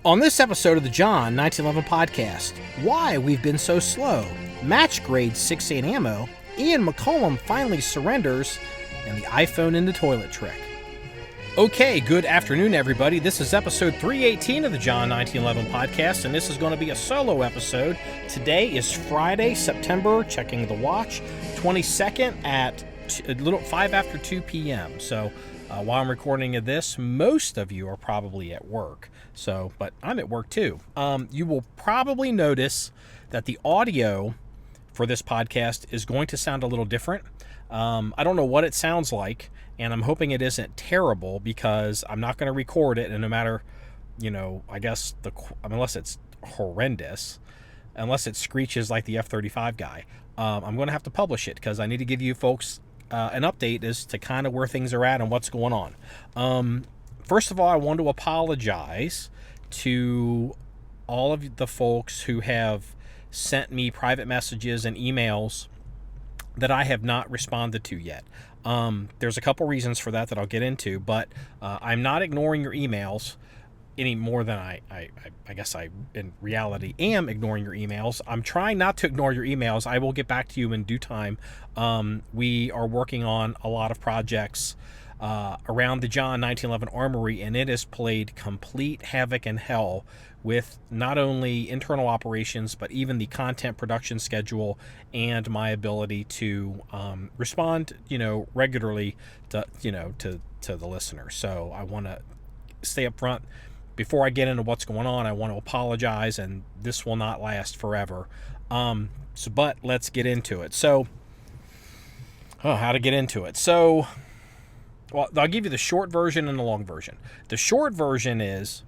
On this episode of the John1911 Podcast, why we've been so slow, match grade 6.8 ammo, Ian McCollum finally surrenders, and the iPhone in the toilet trick. Okay, good afternoon, everybody. This is episode 318 of the John1911 Podcast, and this is going to be a solo episode. Today is Friday, September, checking the watch, 22nd at a little 5 after 2 p.m. So while I'm recording this, most of you are probably at work. But I'm at work too. You will probably notice that the audio for this podcast is going to sound a little different. I don't know what it sounds like, and I'm hoping it isn't terrible because I'm not going to record it. And no matter, I guess unless it's horrendous, unless it screeches like the F-35 guy, I'm going to have to publish it because I need to give you folks an update as to kind of where things are at and what's going on. First of all, I want to apologize to all of the folks who have sent me private messages and emails that I have not responded to yet. There's a couple reasons for that I'll get into, but I'm not ignoring your emails any more than I guess I, in reality, am ignoring your emails. I'm trying not to ignore your emails. I will get back to you in due time. We are working on a lot of projects around the John1911 Armory, and it has played complete havoc and hell with not only internal operations, but even the content production schedule and my ability to respond, regularly to the listener. So I want to stay up front. Before I get into what's going on, I want to apologize, and this will not last forever. But let's get into it. How to get into it. Well, I'll give you the short version and the long version. The short version is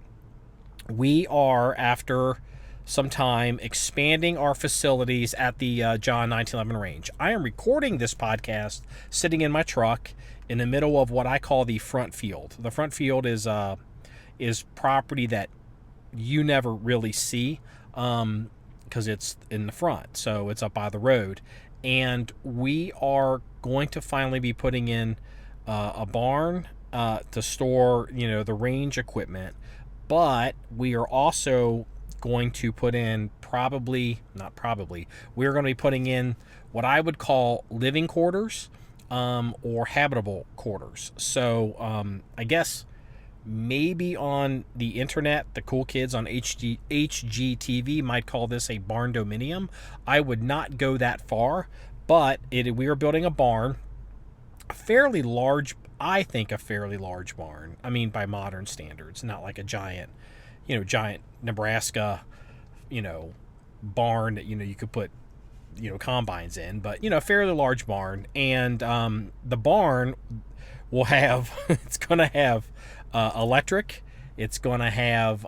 we are, after some time, expanding our facilities at the John1911 range. I am recording this podcast sitting in my truck in the middle of what I call the front field. The front field is property that you never really see because it's in the front, so it's up by the road. And we are going to finally be putting in a barn to store, the range equipment, but we are also going to put in we're going to be putting in what I would call living quarters or habitable quarters. So I guess maybe on the internet, the cool kids on HGTV might call this a barn dominium. I would not go that far, but we are building a barn. A fairly large barn. I mean, by modern standards, not like a giant Nebraska, barn that, you could put, combines in, but, a fairly large barn. And the barn will have, it's going to have electric, it's going to have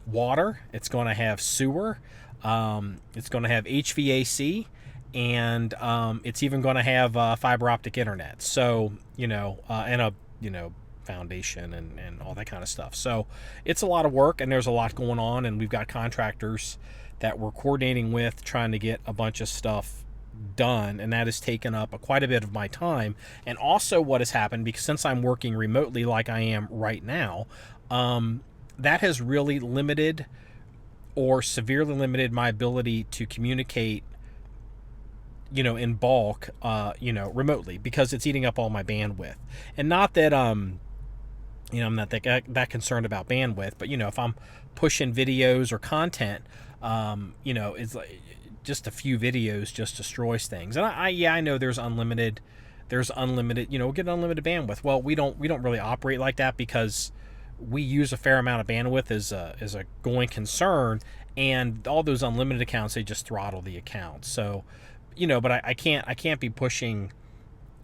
water, it's going to have sewer, it's going to have HVAC, and it's even going to have fiber optic internet. So, and a, foundation and all that kind of stuff. So it's a lot of work, and there's a lot going on, and we've got contractors that we're coordinating with, trying to get a bunch of stuff done, and that has taken up quite a bit of my time. And also what has happened, because since I'm working remotely like I am right now, that has really limited or severely limited my ability to communicate in bulk, remotely, because it's eating up all my bandwidth. And not that, I'm not that concerned about bandwidth, but, if I'm pushing videos or content, it's like just a few videos just destroys things. And I know there's unlimited, we'll get unlimited bandwidth. Well, we don't really operate like that because we use a fair amount of bandwidth as a going concern, and all those unlimited accounts, they just throttle the account. So, but I can't be pushing,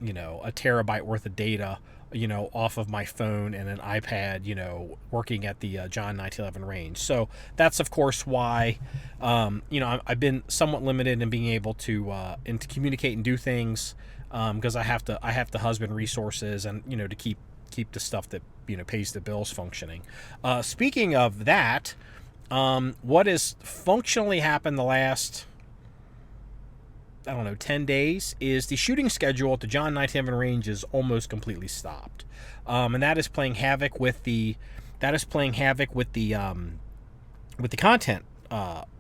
a terabyte worth of data, off of my phone and an iPad, working at the John1911 range. So that's, of course, why, I've been somewhat limited in being able to communicate and do things, because I have to husband resources and, to keep the stuff that, pays the bills functioning. Speaking of that, what has functionally happened the last 10 days is the shooting schedule at the John1911 range is almost completely stopped. And that is playing havoc with the with the content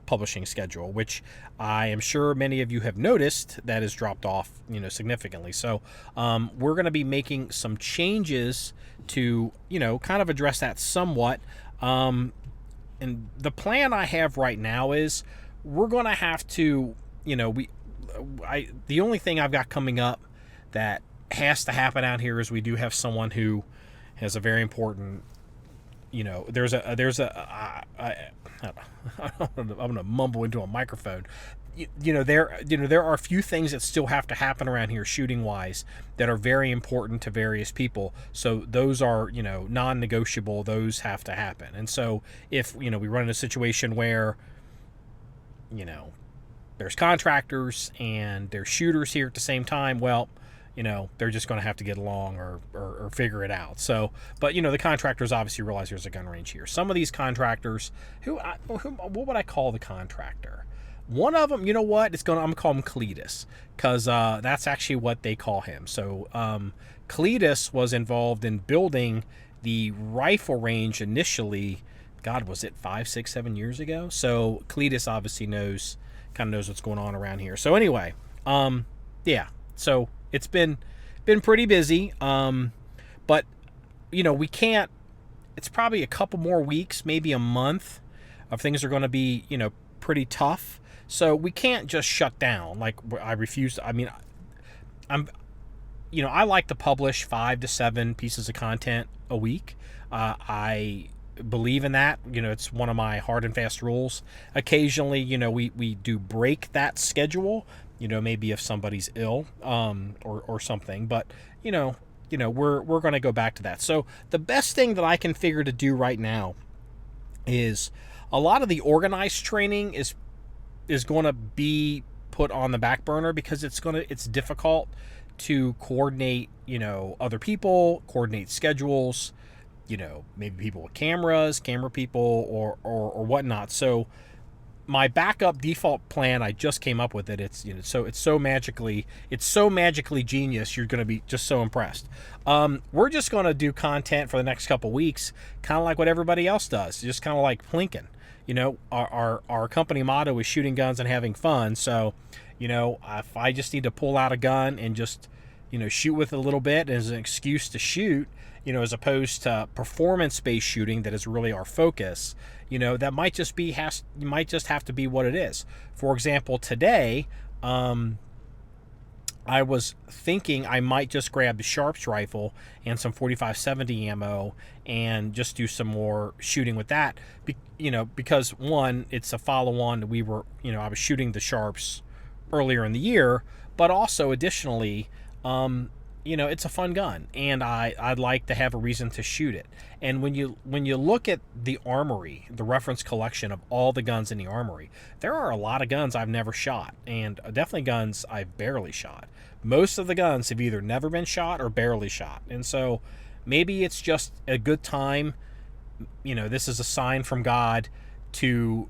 publishing schedule, which I am sure many of you have noticed that has dropped off, significantly. So we're going to be making some changes to, kind of address that somewhat. And the plan I have right now is we're going to have to, the only thing I've got coming up that has to happen out here is we do have someone who has a very important, I'm going to mumble into a microphone. There are a few things that still have to happen around here shooting wise that are very important to various people. So those are, non-negotiable. Those have to happen. And so if, we run in a situation where, there's contractors and there's shooters here at the same time, well, they're just going to have to get along or figure it out. So, but, the contractors obviously realize there's a gun range here. Some of these contractors, what would I call the contractor? One of them, I'm going to call him Cletus, because that's actually what they call him. So Cletus was involved in building the rifle range initially. God, was it 5, 6, 7 years ago? So Cletus obviously knows what's going on around here. So anyway, yeah. So it's been pretty busy, but we can't. It's probably a couple more weeks, maybe a month, of things are going to be pretty tough. So we can't just shut down. Like, I refuse. I mean, I like to publish 5 to 7 pieces of content a week. I believe in that. It's one of my hard and fast rules. Occasionally, we do break that schedule. Maybe if somebody's ill, or something, but we're going to go back to that. So the best thing that I can figure to do right now is a lot of the organized training is going to be put on the back burner, because it's difficult to coordinate, other people, coordinate schedules, maybe people with camera people or whatnot. So my backup default plan, I just came up with it. It's so magically genius. You're going to be just so impressed. We're just going to do content for the next couple weeks, kind of like what everybody else does, just kind of like plinking. Our company motto is shooting guns and having fun. So, if I just need to pull out a gun and just, shoot with it a little bit as an excuse to shoot, as opposed to performance-based shooting that is really our focus, that might just have to be what it is. For example, today, I was thinking I might just grab the Sharps rifle and some 45-70 ammo and just do some more shooting with that. Because one, it's a follow-on. I was shooting the Sharps earlier in the year, but also additionally, it's a fun gun, and I'd like to have a reason to shoot it. And when you look at the armory, the reference collection of all the guns in the armory, there are a lot of guns I've never shot, and definitely guns I've barely shot. Most of the guns have either never been shot or barely shot. And so maybe it's just a good time, this is a sign from God to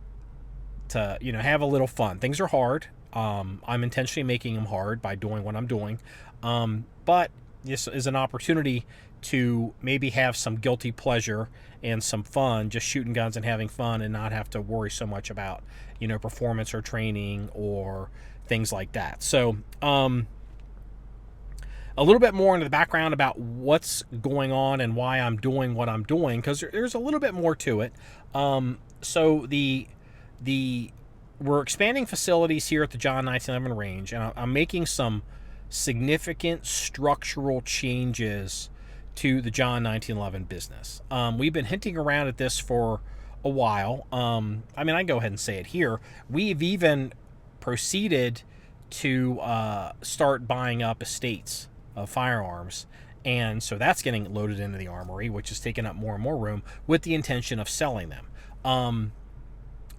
have a little fun. Things are hard. I'm intentionally making them hard by doing what I'm doing. But this is an opportunity to maybe have some guilty pleasure and some fun, just shooting guns and having fun, and not have to worry so much about, performance or training or things like that. So, a little bit more into the background about what's going on and why I'm doing what I'm doing, because there's a little bit more to it. So we're expanding facilities here at the John1911 range, and I'm making some significant structural changes to the John1911 business. We've been hinting around at this for a while. I can go ahead and say it here. We've even proceeded to start buying up estates of firearms, and so that's getting loaded into the armory, which is taking up more and more room with the intention of selling them.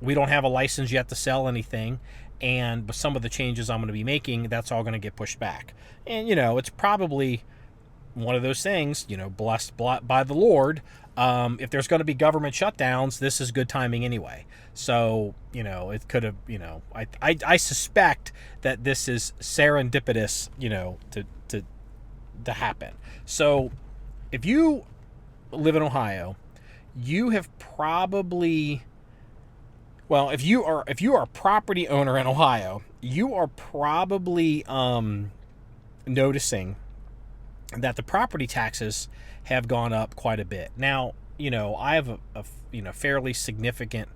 We don't have a license yet to sell anything, but some of the changes I'm going to be making, that's all going to get pushed back. And, it's probably one of those things, blessed by the Lord. If there's going to be government shutdowns, this is good timing anyway. So, it could have, I suspect that this is serendipitous, to happen. So if you live in Ohio, you have probably Well, if you are a property owner in Ohio, you are probably noticing that the property taxes have gone up quite a bit. Now, I have a fairly significant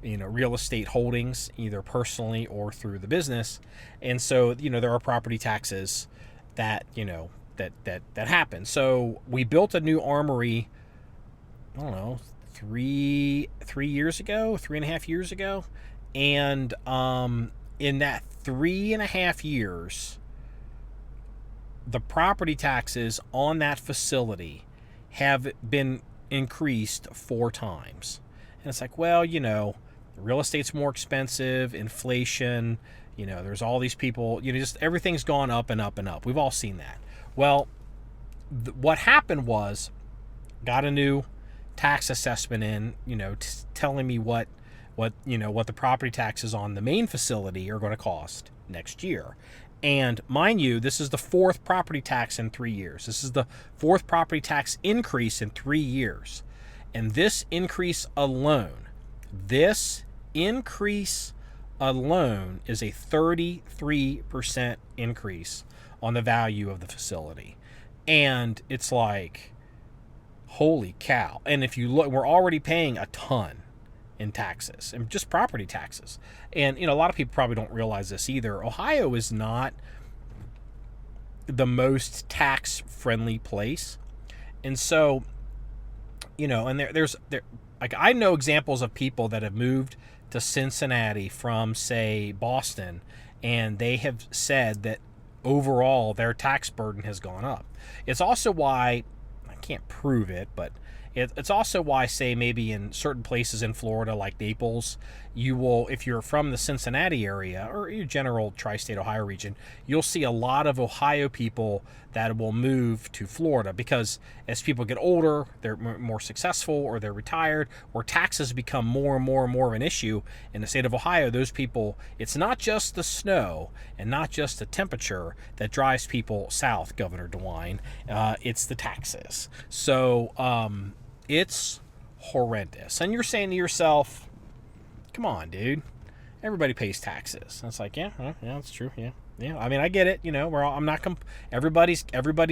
real estate holdings, either personally or through the business, and so there are property taxes that that happen. So we built a new armory, I don't know, 3.5 years ago, and in that 3.5 years, the property taxes on that facility have been increased 4 times. And it's like, well, real estate's more expensive, inflation, there's all these people, just everything's gone up and up and up. We've all seen that. Well, what happened was, got a new tax assessment in, telling me what the property taxes on the main facility are going to cost next year. And mind you, this is the 4th property tax in 3 years. This is the 4th property tax increase in 3 years. And this increase alone is a 33% increase on the value of the facility. And it's like, holy cow. And if you look, we're already paying a ton in taxes, and just property taxes. And a lot of people probably don't realize this either. Ohio is not the most tax friendly place. And so, and there's like, I know examples of people that have moved to Cincinnati from, say, Boston, and they have said that overall their tax burden has gone up. It's also why, I can't prove it, but it's also why, say, maybe in certain places in Florida, like Naples, you will, if you're from the Cincinnati area or your general tri-state Ohio region, you'll see a lot of Ohio people that will move to Florida, because as people get older, they're more successful, or they're retired, or taxes become more and more and more of an issue in the state of Ohio. Those people, it's not just the snow and not just the temperature that drives people south, Governor DeWine. It's the taxes. So it's horrendous. And you're saying to yourself, come on, dude, everybody pays taxes. And it's like, yeah, that's true. Yeah. I mean, I get it. I'm not. Everybody's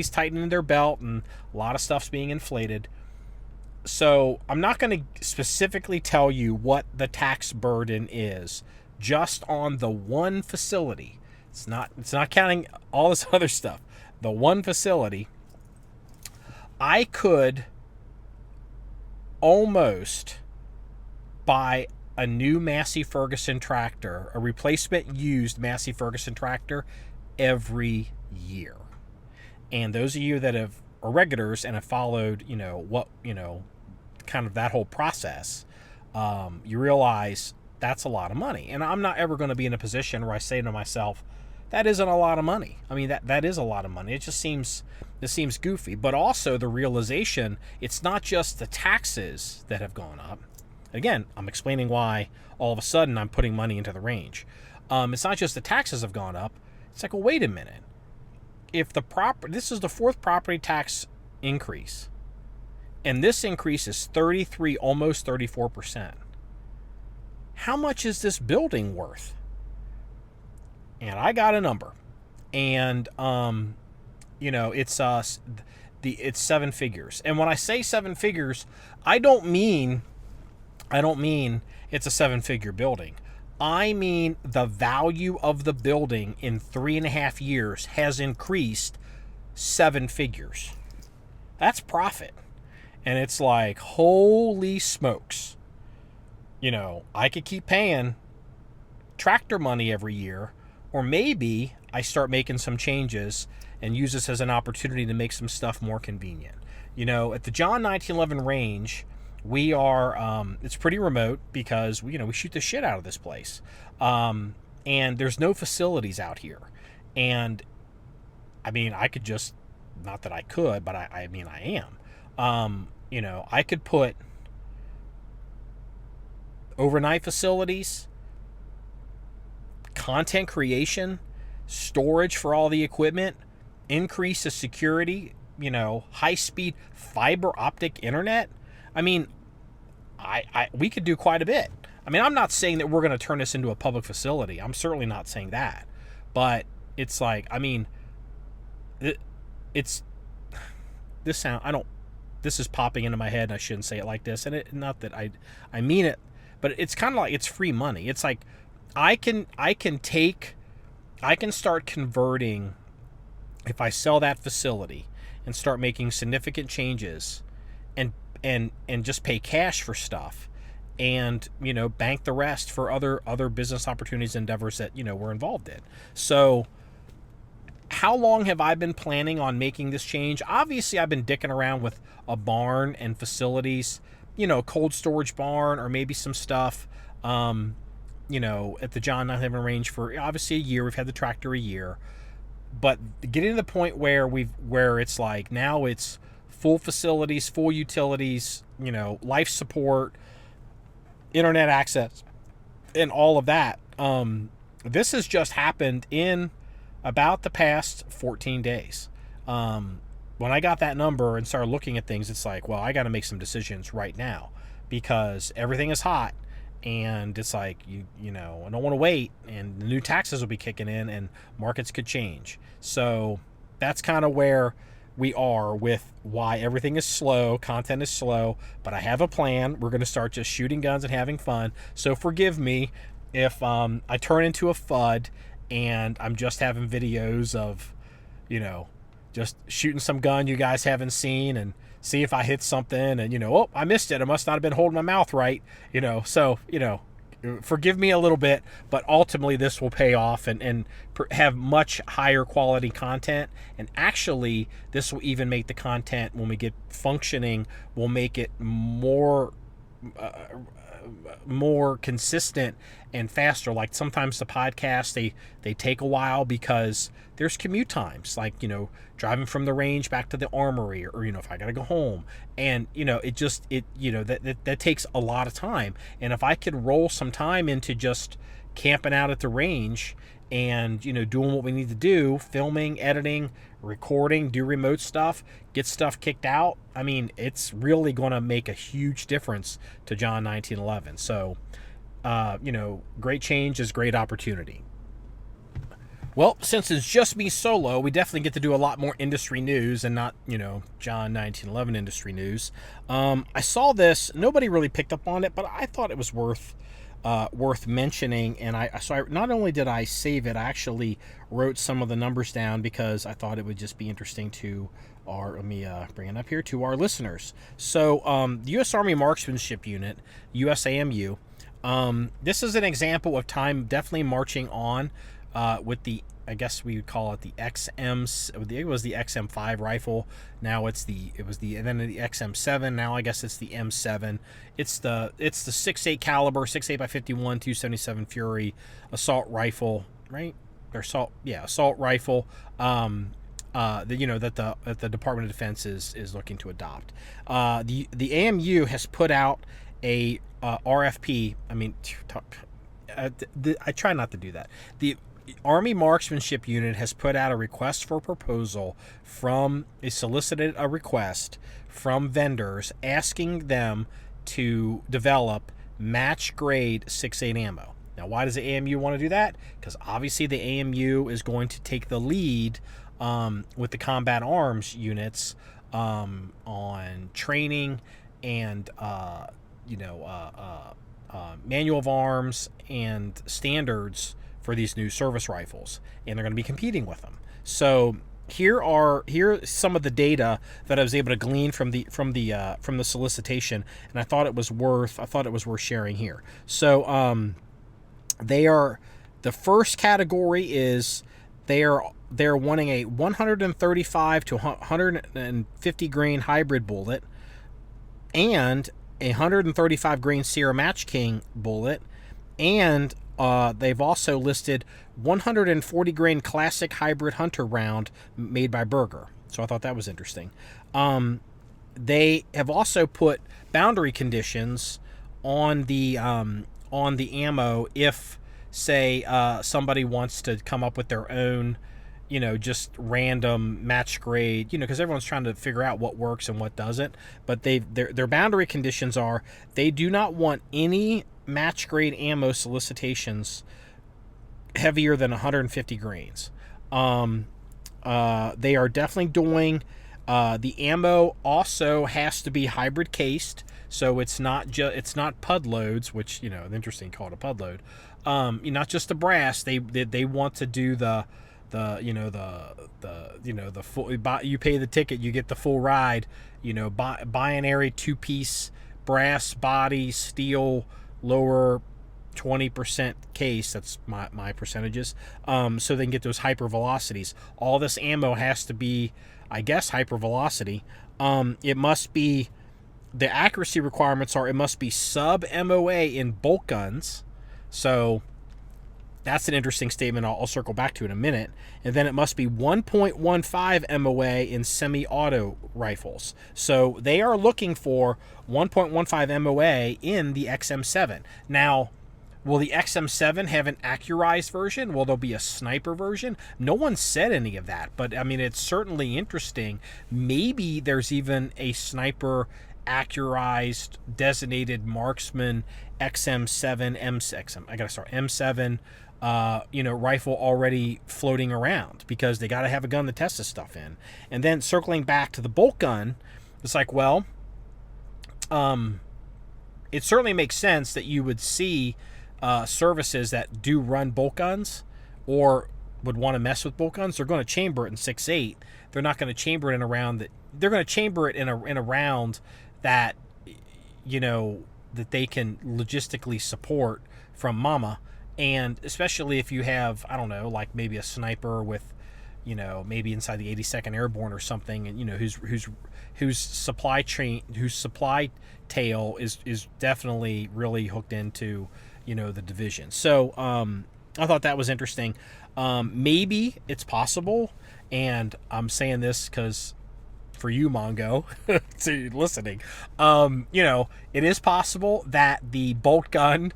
tightening their belt, and a lot of stuff's being inflated. So I'm not going to specifically tell you what the tax burden is just on the one facility. It's not counting all this other stuff. The one facility, I could almost buy a new Massey Ferguson tractor, a replacement used Massey Ferguson tractor, every year. And those of you that are regulars and have followed, kind of that whole process, you realize that's a lot of money. And I'm not ever going to be in a position where I say to myself, that isn't a lot of money. I mean, that is a lot of money. It seems goofy. But also the realization, it's not just the taxes that have gone up. Again, I'm explaining why all of a sudden I'm putting money into the range. It's not just the taxes have gone up. It's like, well, wait a minute. If this is the 4th property tax increase, and this increase is 33, almost 34%. How much is this building worth? And I got a number, and it's 7 figures. And when I say 7 figures, I don't mean it's a 7-figure building. I mean the value of the building in 3.5 years has increased 7 figures. That's profit. And it's like, holy smokes. I could keep paying tractor money every year, or maybe I start making some changes and use this as an opportunity to make some stuff more convenient. At the John1911 range, we are, it's pretty remote because we shoot the shit out of this place. And there's no facilities out here. And I mean, I could just, not that I could, but I am. I could put overnight facilities, content creation, storage for all the equipment, increase the security, high-speed fiber optic internet. I mean, we could do quite a bit. I mean, I'm not saying that we're going to turn this into a public facility. I'm certainly not saying that. But it's like, I mean, it's this sound. I don't. This is popping into my head, and I shouldn't say it like this. And not that I mean it, but it's kind of like it's free money. It's like I can start converting if I sell that facility and start making significant changes, and just pay cash for stuff, and bank the rest for other business opportunities, endeavors that we're involved in. So how long have I been planning on making this change? Obviously, I've been dicking around with a barn and facilities, cold storage barn, or maybe some stuff, at the John1911 range for obviously a year. We've had the tractor a year, but getting to the point where it's like now it's full facilities, full utilities, life support, internet access, and all of that. This has just happened in about the past 14 days. When I got that number and started looking at things, it's like, well, I got to make some decisions right now because everything is hot, and it's like, I don't want to wait, and the new taxes will be kicking in and markets could change. So that's kind of where we are with why everything is slow, content is slow, but I have a plan. We're going to start just shooting guns and having fun. So forgive me if I turn into a FUD and I'm just having videos of, just shooting some gun you guys haven't seen and see if I hit something and, oh, I missed it. I must not have been holding my mouth right, so, forgive me a little bit, but ultimately this will pay off and have much higher quality content. And actually, this will even make the content, when we get functioning, will make it more consistent and faster. Like sometimes the podcasts, they take a while because there's commute times, like driving from the range back to the armory, or if I gotta go home, and that takes a lot of time. And if I could roll some time into just camping out at the range and doing what we need to do, filming, editing, recording, do remote stuff, get stuff kicked out, I mean, it's really going to make a huge difference to John1911. So great change is great opportunity. Well, since it's just me solo, we definitely get to do a lot more industry news and not, John1911 industry news. I saw this, nobody really picked up on it, but I thought it was worth mentioning, and so not only did I save it, I actually wrote some of the numbers down because I thought it would just be interesting to let me bring it up here, to our listeners. So the U.S. Army Marksmanship Unit, USAMU, this is an example of time definitely marching on with the, I guess we would call it the it was the XM5 rifle. Now and then the XM7. Now I guess it's the M7. It's the 6.8 caliber, 6.8x51, 277 Fury assault rifle, right? Or assault rifle. That the Department of Defense is looking to adopt. The AMU has put out a RFP. I mean, I try not to do that. The Army Marksmanship Unit has put out a request for proposal solicited a request from vendors asking them to develop match grade 6.8 ammo. Now, why does the AMU want to do that? Because obviously the AMU is going to take the lead with the combat arms units on training and manual of arms and standards for these new service rifles, and they're going to be competing with them. So here are some of the data that I was able to glean from the solicitation, and I thought it was worth sharing here. So the first category is they're wanting a 135 to 150 grain hybrid bullet and a 135 grain Sierra Match King bullet, and they've also listed 140 grain classic hybrid hunter round made by Berger. So I thought that was interesting. They have also put boundary conditions on the ammo if, say, somebody wants to come up with their own just random match grade, because everyone's trying to figure out what works and what doesn't. But their boundary conditions are they do not want any match grade ammo solicitations heavier than 150 grains. They are definitely doing the ammo also has to be hybrid cased, so it's not pud loads, which interesting, call it a pud load. Not just the brass. They want to do the full. You pay the ticket, you get the full ride. Binary 2-piece brass body, steel lower 20% case. That's my percentages. So they can get those hyper velocities. All this ammo has to be, I guess, hyper velocity. It must be. The accuracy requirements are it must be sub MOA in bolt guns. So that's an interesting statement I'll circle back to in a minute. And then it must be 1.15 MOA in semi-auto rifles. So they are looking for 1.15 MOA in the XM7. Now, will the XM7 have an accurized version? Will there be a sniper version? No one said any of that, but I mean, it's certainly interesting. Maybe there's even a sniper accurized designated marksman XM7 M7 rifle already floating around, because they got to have a gun to test this stuff in. And then circling back to the bolt gun, it's like, well, it certainly makes sense that you would see services that do run bolt guns or would want to mess with bolt guns. They're going to chamber it in 6.8. They're not going to chamber it in a round that they're going to chamber it in a round that that they can logistically support from mama. And especially if you have, I don't know, like maybe a sniper with, maybe inside the 82nd Airborne or something, and whose supply tail is definitely really hooked into the division. So I thought that was interesting. Maybe it's possible, and I'm saying this because for you, Mongo, to listening, it is possible that the bolt gun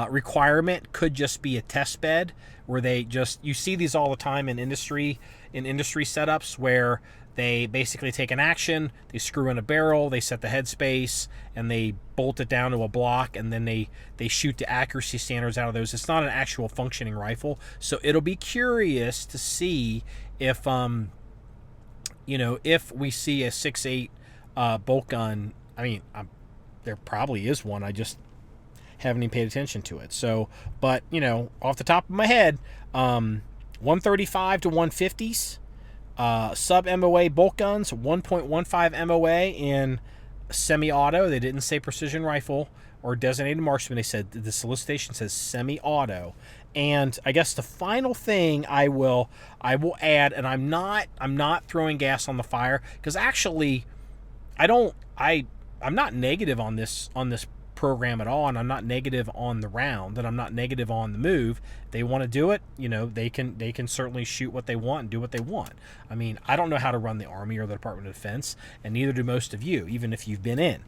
requirement could just be a test bed where you see these all the time in industry setups where they basically take an action, they screw in a barrel, they set the headspace, and they bolt it down to a block, and then they shoot the accuracy standards out of those. It's not an actual functioning rifle, so it'll be curious to see if if we see a 6.8 bolt gun. I mean, there probably is one. I just haven't even paid attention to it. So, but off the top of my head, 135 to 150s, sub MOA bolt guns, 1.15 MOA in semi-auto. They didn't say precision rifle or designated marksman. They said the solicitation says semi-auto. And I guess the final thing I will add, and I'm not throwing gas on the fire, because actually I'm not negative on this program at all, and I'm not negative on the round, and I'm not negative on the move. They want to do it, they can certainly shoot what they want and do what they want. I mean, I don't know how to run the Army or the Department of Defense, and neither do most of you, even if you've been in.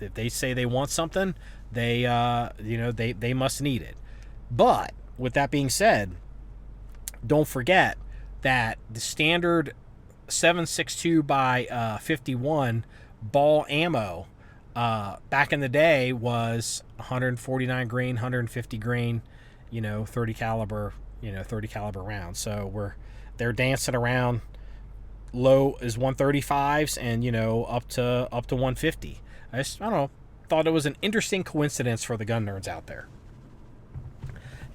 If they say they want something, they must need it. But with that being said, don't forget that the standard 7.62 by 51 ball ammo back in the day was 149 grain, 150 grain, 30 caliber rounds. So they're dancing around. Low is 135s and up to 150. I don't know, thought it was an interesting coincidence for the gun nerds out there.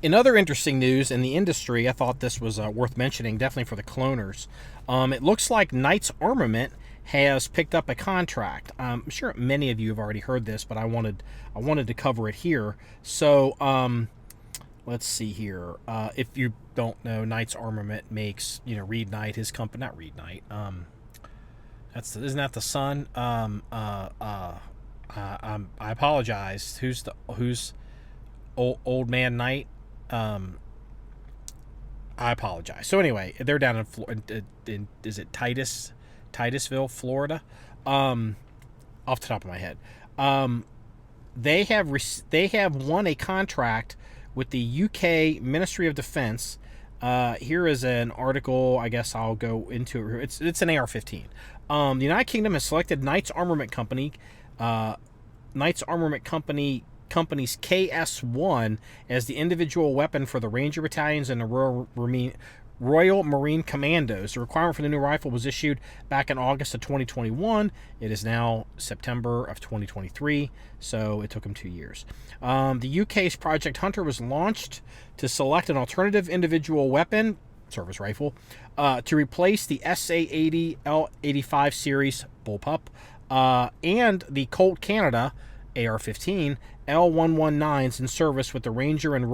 In other interesting news in the industry, I thought this was worth mentioning, definitely for the cloners. It looks like Knight's Armament has picked up a contract. I'm sure many of you have already heard this, but I wanted to cover it here. So let's see here. If you don't know, Knight's Armament makes Reed Knight, his company, not Reed Knight. Isn't that the son? I apologize. Who's old man Knight? I apologize. So anyway, they're down in is it Titusville, Florida? Off the top of my head, they have won a contract with the UK Ministry of Defence. Here is an article. I guess I'll go into it. It's an AR-15. The United Kingdom has selected Knight's Armament Company, Company's KS-1 as the individual weapon for the Ranger Battalions and the Royal Marine Commandos. The requirement for the new rifle was issued back in August of 2021. It is now September of 2023, so it took them 2 years. The UK's Project Hunter was launched to select an alternative individual weapon, service rifle, to replace the SA-80 L85 series bullpup and the Colt Canada AR-15 L119s in service with the Ranger and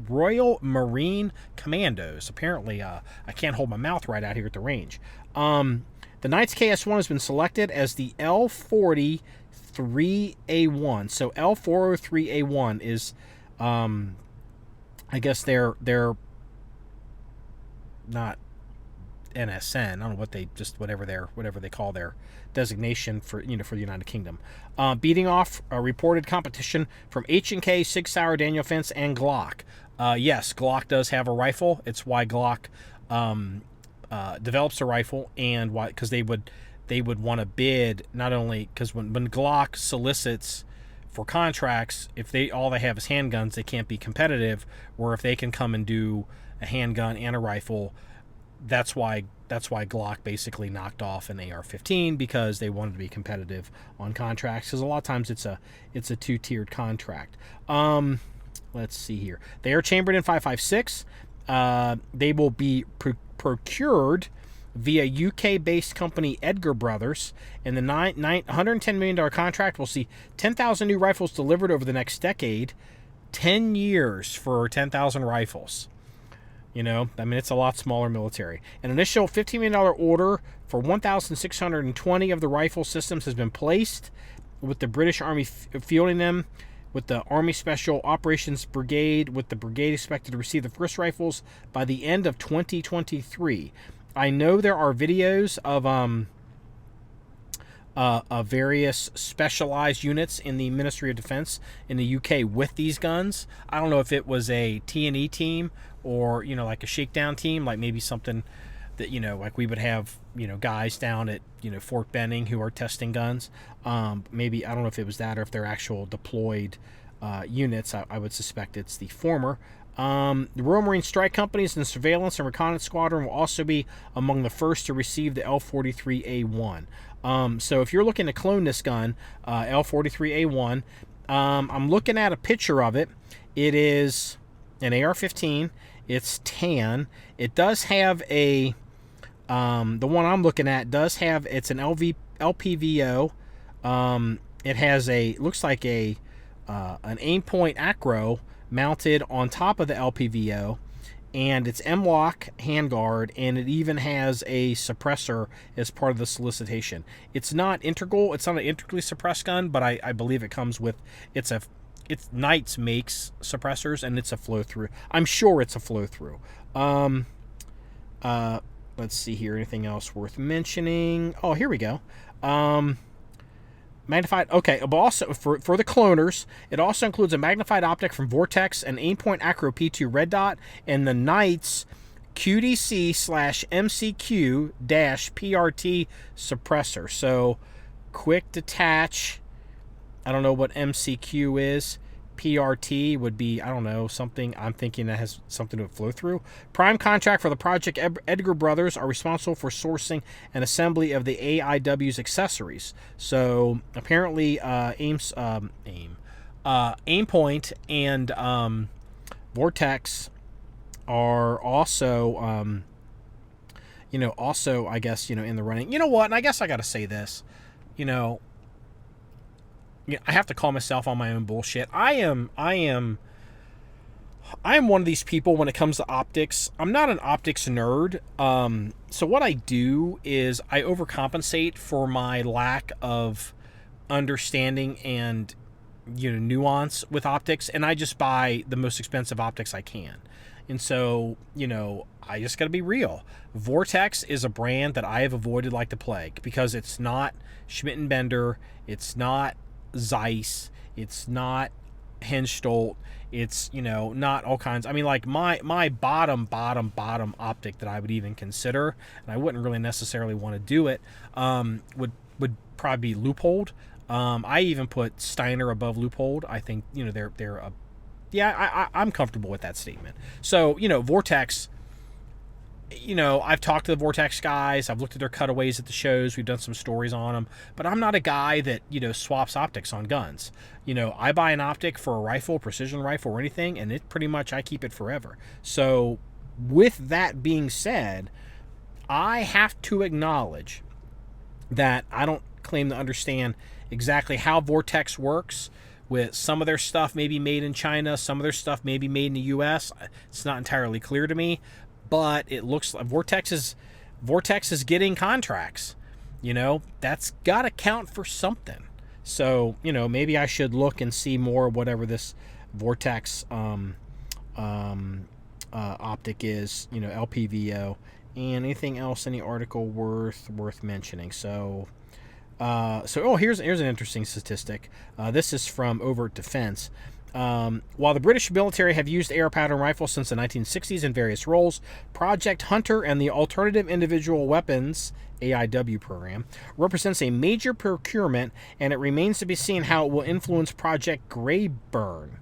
Royal Marine Commandos. Apparently, I can't hold my mouth right out here at the range. The Knight's KS-1 has been selected as the L43A1. So L403A1 is, I guess they're not NSN. I don't know what they whatever they call their designation for for the United Kingdom. Beating off a reported competition from H&K, Sig Sauer, Daniel Fence, and Glock. Yes, Glock does have a rifle. It's why Glock develops a rifle, and why, because they would want to bid, not only because when Glock solicits for contracts, if all they have is handguns, they can't be competitive. Or if they can come and do a handgun and a rifle, that's why Glock basically knocked off an AR-15, because they wanted to be competitive on contracts. Because a lot of times it's a two-tiered contract. Let's see here. They are chambered in 5.56. They will be procured via UK-based company Edgar Brothers, and the $110 million contract will see 10,000 new rifles delivered over the next decade. 10 years for 10,000 rifles. It's a lot smaller military. An initial $15 million order for 1,620 of the rifle systems has been placed, with the British Army fielding them, with the Army Special Operations Brigade, with the brigade expected to receive the first rifles by the end of 2023. I know there are videos of various specialized units in the Ministry of Defence in the UK with these guns. I don't know if it was a T&E team or, like a shakedown team, like maybe something that, like we would have, guys down at, Fort Benning who are testing guns. Maybe, I don't know if it was that or if they're actual deployed units. I would suspect it's the former. The Royal Marine Strike Companies and the Surveillance and Reconnaissance Squadron will also be among the first to receive the L43A1. So if you're looking to clone this gun, L43A1, I'm looking at a picture of it. It is an AR-15. It's tan. It does have the one I'm looking at does have, it's an LPVO. It has looks like an aim point acro mounted on top of the LPVO, and it's M-lock handguard, and it even has a suppressor as part of the solicitation. It's not integral. It's not an integrally suppressed gun, but I believe it comes with, it's Knights makes suppressors, and it's a flow-through. I'm sure it's a flow-through. Let's see here. Anything else worth mentioning? Oh, here we go. Magnified, okay, but also for the cloners, it also includes a magnified optic from Vortex, an aim-point acro P2 red dot, and the Knight's QDC/MCQ-PRT suppressor. So, quick detach. I don't know what MCQ is. PRT would be, I don't know, something I'm thinking that has something to flow through. Prime contract for the Project Edgar Brothers are responsible for sourcing and assembly of the AIW's accessories. So apparently Aimpoint and Vortex are also also, I guess, in the running. You know what? And I guess I got to say this, I have to call myself on my own bullshit. I am one of these people when it comes to optics. I'm not an optics nerd. So what I do is I overcompensate for my lack of understanding and nuance with optics, and I just buy the most expensive optics I can. And so, I just got to be real. Vortex is a brand that I have avoided like the plague, because it's not Schmidt & Bender, it's not Zeiss, it's not hinge stolt. It's, not all kinds. I mean, like my bottom optic that I would even consider, and I wouldn't really necessarily want to do it, would probably be Leupold. I even put Steiner above Leupold. I think, I'm comfortable with that statement. So, Vortex, I've talked to the Vortex guys. I've looked at their cutaways at the shows. We've done some stories on them. But I'm not a guy that, swaps optics on guns. I buy an optic for a rifle, precision rifle, or anything, and it pretty much, I keep it forever. So with that being said, I have to acknowledge that I don't claim to understand exactly how Vortex works. With some of their stuff maybe made in China, some of their stuff maybe made in the U.S. It's not entirely clear to me. But it looks like Vortex is getting contracts. That's got to count for something. So, maybe I should look and see more whatever this Vortex optic is, LPVO, and anything else in the article worth mentioning. So here's an interesting statistic. This is from Overt Defense. While the British military have used air pattern rifles since the 1960s in various roles, Project Hunter and the Alternative Individual Weapons AIW program represents a major procurement, and it remains to be seen how it will influence Project Greyburn.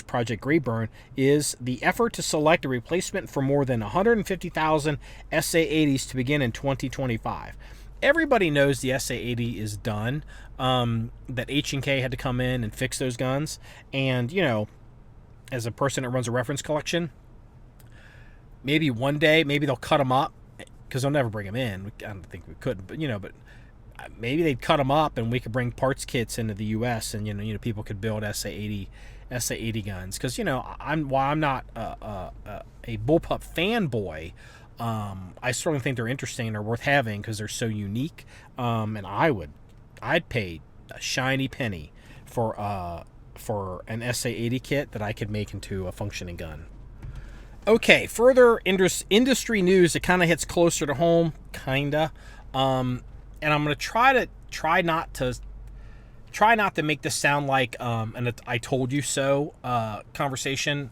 Project Greyburn is the effort to select a replacement for more than 150,000 SA-80s to begin in 2025. Everybody knows the SA-80 is done, that H&K had to come in and fix those guns. And, as a person that runs a reference collection, maybe one day, maybe they'll cut them up, because they'll never bring them in. I don't think we could, but maybe they'd cut them up and we could bring parts kits into the U.S. and, people could build SA-80 guns. Because, while I'm not a bullpup fanboy, I certainly think they're interesting and are worth having because they're so unique. And I'd pay a shiny penny for an SA-80 kit that I could make into a functioning gun. Okay, further industry news that kind of hits closer to home, kinda. And I'm gonna try not to make this sound like an I told you so conversation.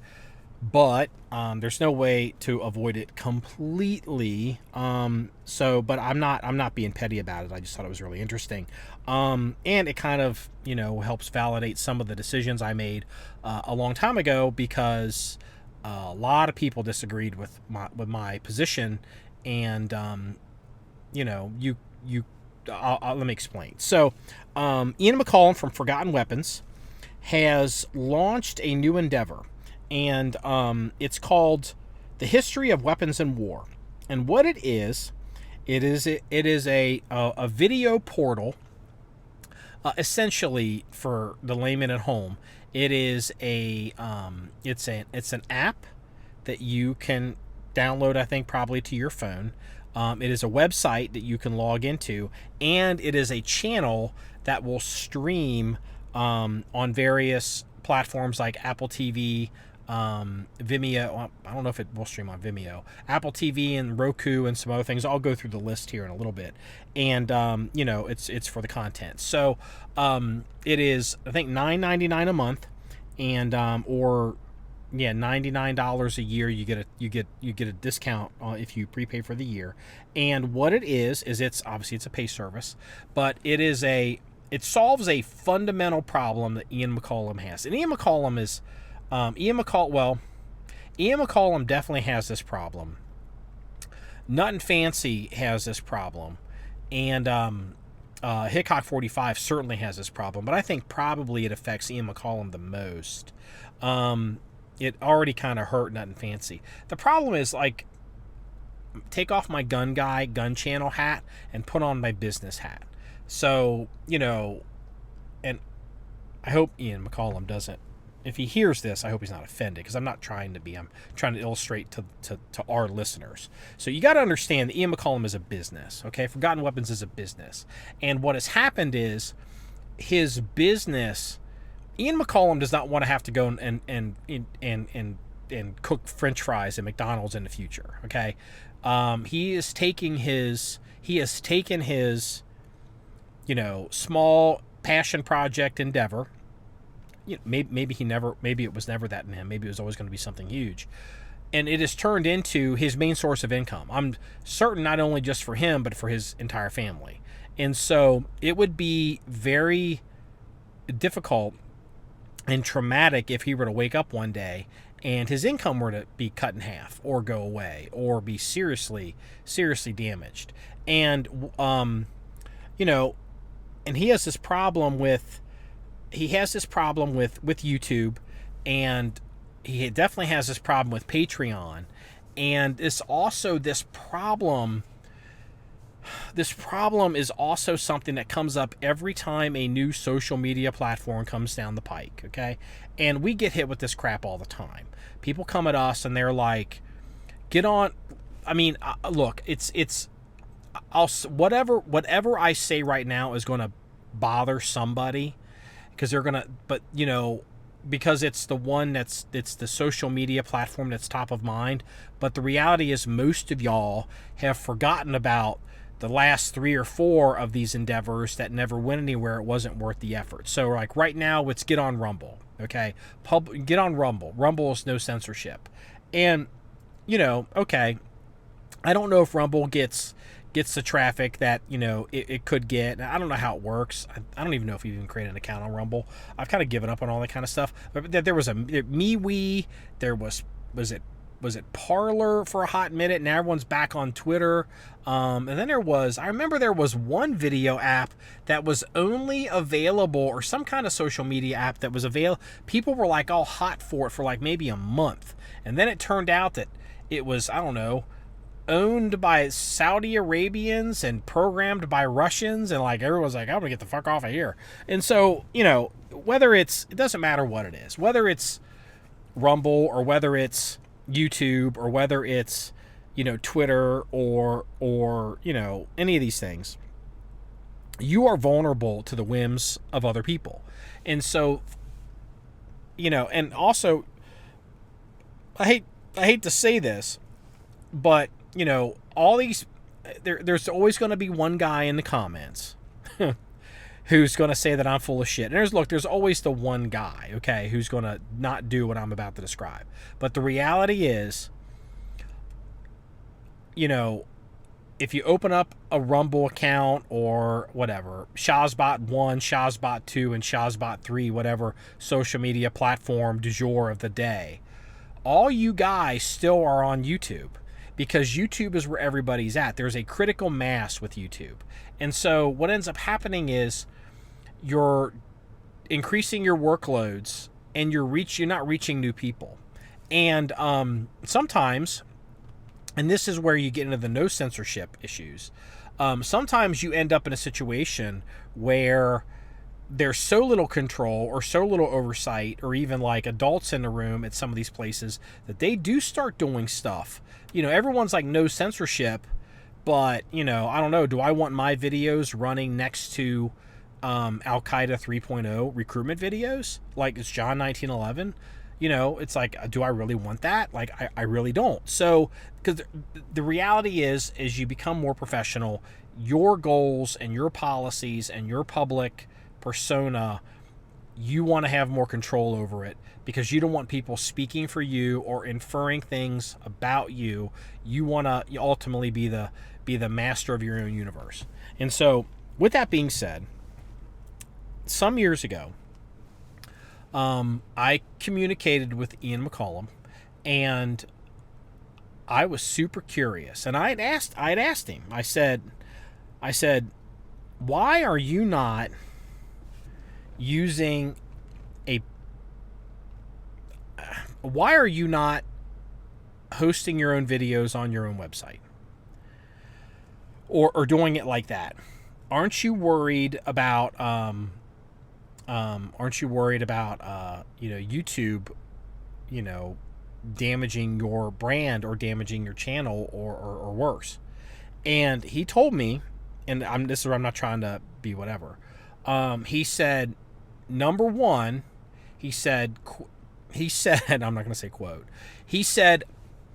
But there's no way to avoid it completely. But I'm not being petty about it. I just thought it was really interesting. And it kind of, helps validate some of the decisions I made a long time ago, because a lot of people disagreed with my position. And, let me explain. So, Ian McCollum from Forgotten Weapons has launched a new endeavor. And it's called The History of Weapons in War. And what it is a video portal, essentially, for the layman at home. It is it's an app that you can download, I think, probably to your phone. It is a website that you can log into, and it is a channel that will stream on various platforms like Apple TV, Vimeo. I don't know if it will stream on Vimeo, Apple TV, and Roku, and some other things. I'll go through the list here in a little bit. And it's for the content. So it is, I think, $9.99 a month, and $99 a year. You get a discount if you prepay for the year. And what it is it's obviously it's a pay service, but it solves a fundamental problem that Ian McCollum has. And Ian McCollum is Ian McCollum definitely has this problem. Nut and Fancy has this problem, and Hickok 45 certainly has this problem. But I think probably it affects Ian McCollum the most. It already kind of hurt Nut and Fancy. The problem is, like, take off my gun channel hat and put on my business hat. So, and I hope Ian McCollum doesn't. If he hears this, I hope he's not offended, because I'm not trying to be. I'm trying to illustrate to our listeners. So you got to understand that Ian McCollum is a business, okay? Forgotten Weapons is a business. And what has happened is his business, Ian McCollum does not want to have to go and cook French fries at McDonald's in the future, okay? He has taken his small passion project endeavor, maybe it was never that in him. Maybe it was always going to be something huge. And it has turned into his main source of income. I'm certain not only just for him, but for his entire family. And so it would be very difficult and traumatic if he were to wake up one day and his income were to be cut in half or go away or be seriously damaged. And, and he has this problem with YouTube, and he definitely has this problem with Patreon. And this problem is also something that comes up every time a new social media platform comes down the pike, okay? And we get hit with this crap all the time. People come at us and they're like, get on. I mean, look, whatever I say right now is going to bother somebody because because it's it's the social media platform that's top of mind. But the reality is most of y'all have forgotten about the last 3 or 4 of these endeavors that never went anywhere. It wasn't worth the effort. So like right now, let's get on Rumble. Okay. Get on Rumble. Rumble is no censorship. And, okay. I don't know if Rumble gets the traffic that, it could get. I don't know how it works. I don't even know if you even create an account on Rumble. I've kind of given up on all that kind of stuff. But there was MeWe. There was it Parler for a hot minute? Now everyone's back on Twitter. And then I remember there was one video app that was only available, or some kind of social media app that was available. People were like all hot for it for like maybe a month. And then it turned out that it was, I don't know, owned by Saudi Arabians and programmed by Russians. And like everyone's like, I'm going to get the fuck off of here. And so, it doesn't matter what it is, whether it's Rumble or whether it's YouTube or whether it's Twitter or any of these things, you are vulnerable to the whims of other people. And so and also I hate to say this, but all these there's always going to be one guy in the comments who's going to say that I'm full of shit. And there's always the one guy, okay, who's going to not do what I'm about to describe. But the reality is, if you open up a Rumble account or whatever, Shazbot 1, Shazbot 2, and Shazbot 3, whatever social media platform du jour of the day, all you guys still are on YouTube because YouTube is where everybody's at. There's a critical mass with YouTube. And so what ends up happening is you're increasing your workloads and you're not reaching new people. And sometimes, and this is where you get into the no censorship issues, sometimes you end up in a situation where there's so little control or so little oversight or even like adults in the room at some of these places that they do start doing stuff. Everyone's like no censorship, but, I don't know. Do I want my videos running next to Al-Qaeda 3.0 recruitment videos? Like it's John1911. It's like, do I really want that? Like, I really don't. So, because the reality is, as you become more professional, your goals and your policies and your public persona, you want to have more control over it because you don't want people speaking for you or inferring things about you. You want to ultimately be the master of your own universe. And so, with that being said, some years ago, I communicated with Ian McCollum, and I was super curious. And I had asked him. I said, why are you not hosting your own videos on your own website or doing it like that? Aren't you worried about YouTube, damaging your brand or damaging your channel or worse? And he told me, and this is where I'm not trying to be whatever. He said, number one, he said, I'm not going to say quote. He said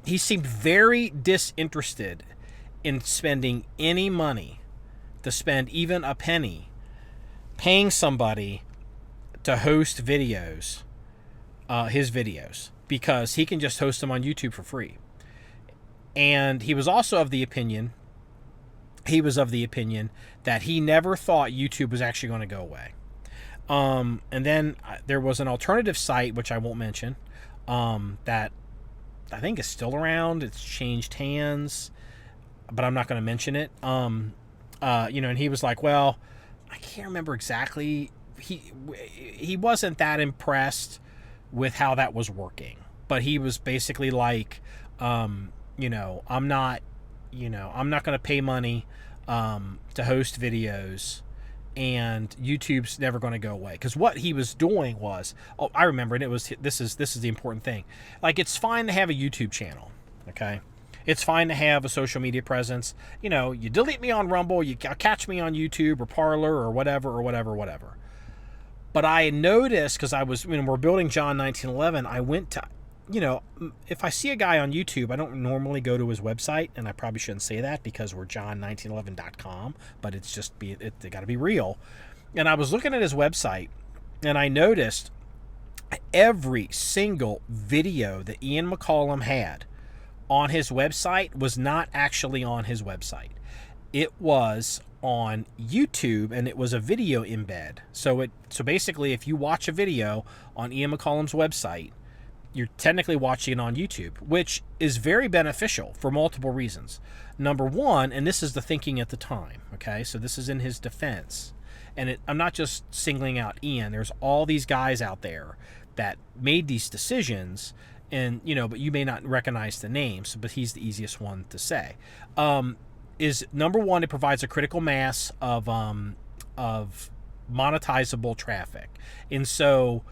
he seemed very disinterested in spending any money, to spend even a penny, paying somebody to host videos, his videos, because he can just host them on YouTube for free. And he was also of the opinion, that he never thought YouTube was actually going to go away. And then there was an alternative site, which I won't mention, that I think is still around. It's changed hands, but I'm not going to mention it. And he was like, well, I can't remember exactly. He wasn't that impressed with how that was working, but he was basically like, I'm not going to pay money to host videos, and YouTube's never going to go away. Because what he was doing was, I remember, and this is the important thing. Like, it's fine to have a YouTube channel, okay? It's fine to have a social media presence. You delete me on Rumble, you catch me on YouTube or Parler or whatever. But I noticed, because when we're building John 1911, I went to, if I see a guy on YouTube, I don't normally go to his website, and I probably shouldn't say that because we're John1911.com, but they got to be real. And I was looking at his website, and I noticed every single video that Ian McCollum had on his website was not actually on his website. It was on YouTube, and it was a video embed. So basically, if you watch a video on Ian McCollum's website, you're technically watching it on YouTube, which is very beneficial for multiple reasons. Number one, and this is the thinking at the time, okay? So this is in his defense. And I'm not just singling out Ian. There's all these guys out there that made these decisions, and, but you may not recognize the names, but he's the easiest one to say. Is number one, it provides a critical mass of monetizable traffic. And so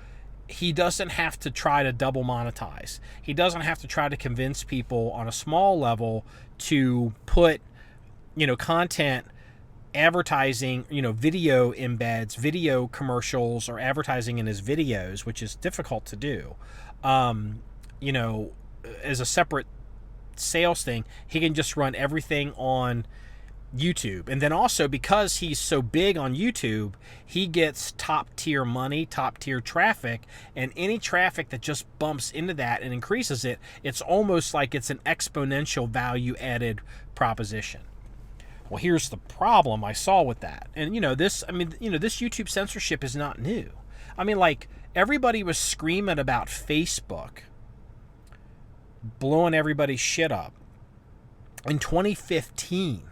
he doesn't have to try to double monetize. He doesn't have to try to convince people on a small level to put, content, advertising, video embeds, video commercials, or advertising in his videos, which is difficult to do. As a separate sales thing. He can just run everything on YouTube. And then also, because he's so big on YouTube, he gets top tier money, top tier traffic, and any traffic that just bumps into that and increases it, it's almost like it's an exponential value added proposition. Well, here's the problem I saw with that. And this YouTube censorship is not new. Everybody was screaming about Facebook blowing everybody's shit up in 2015.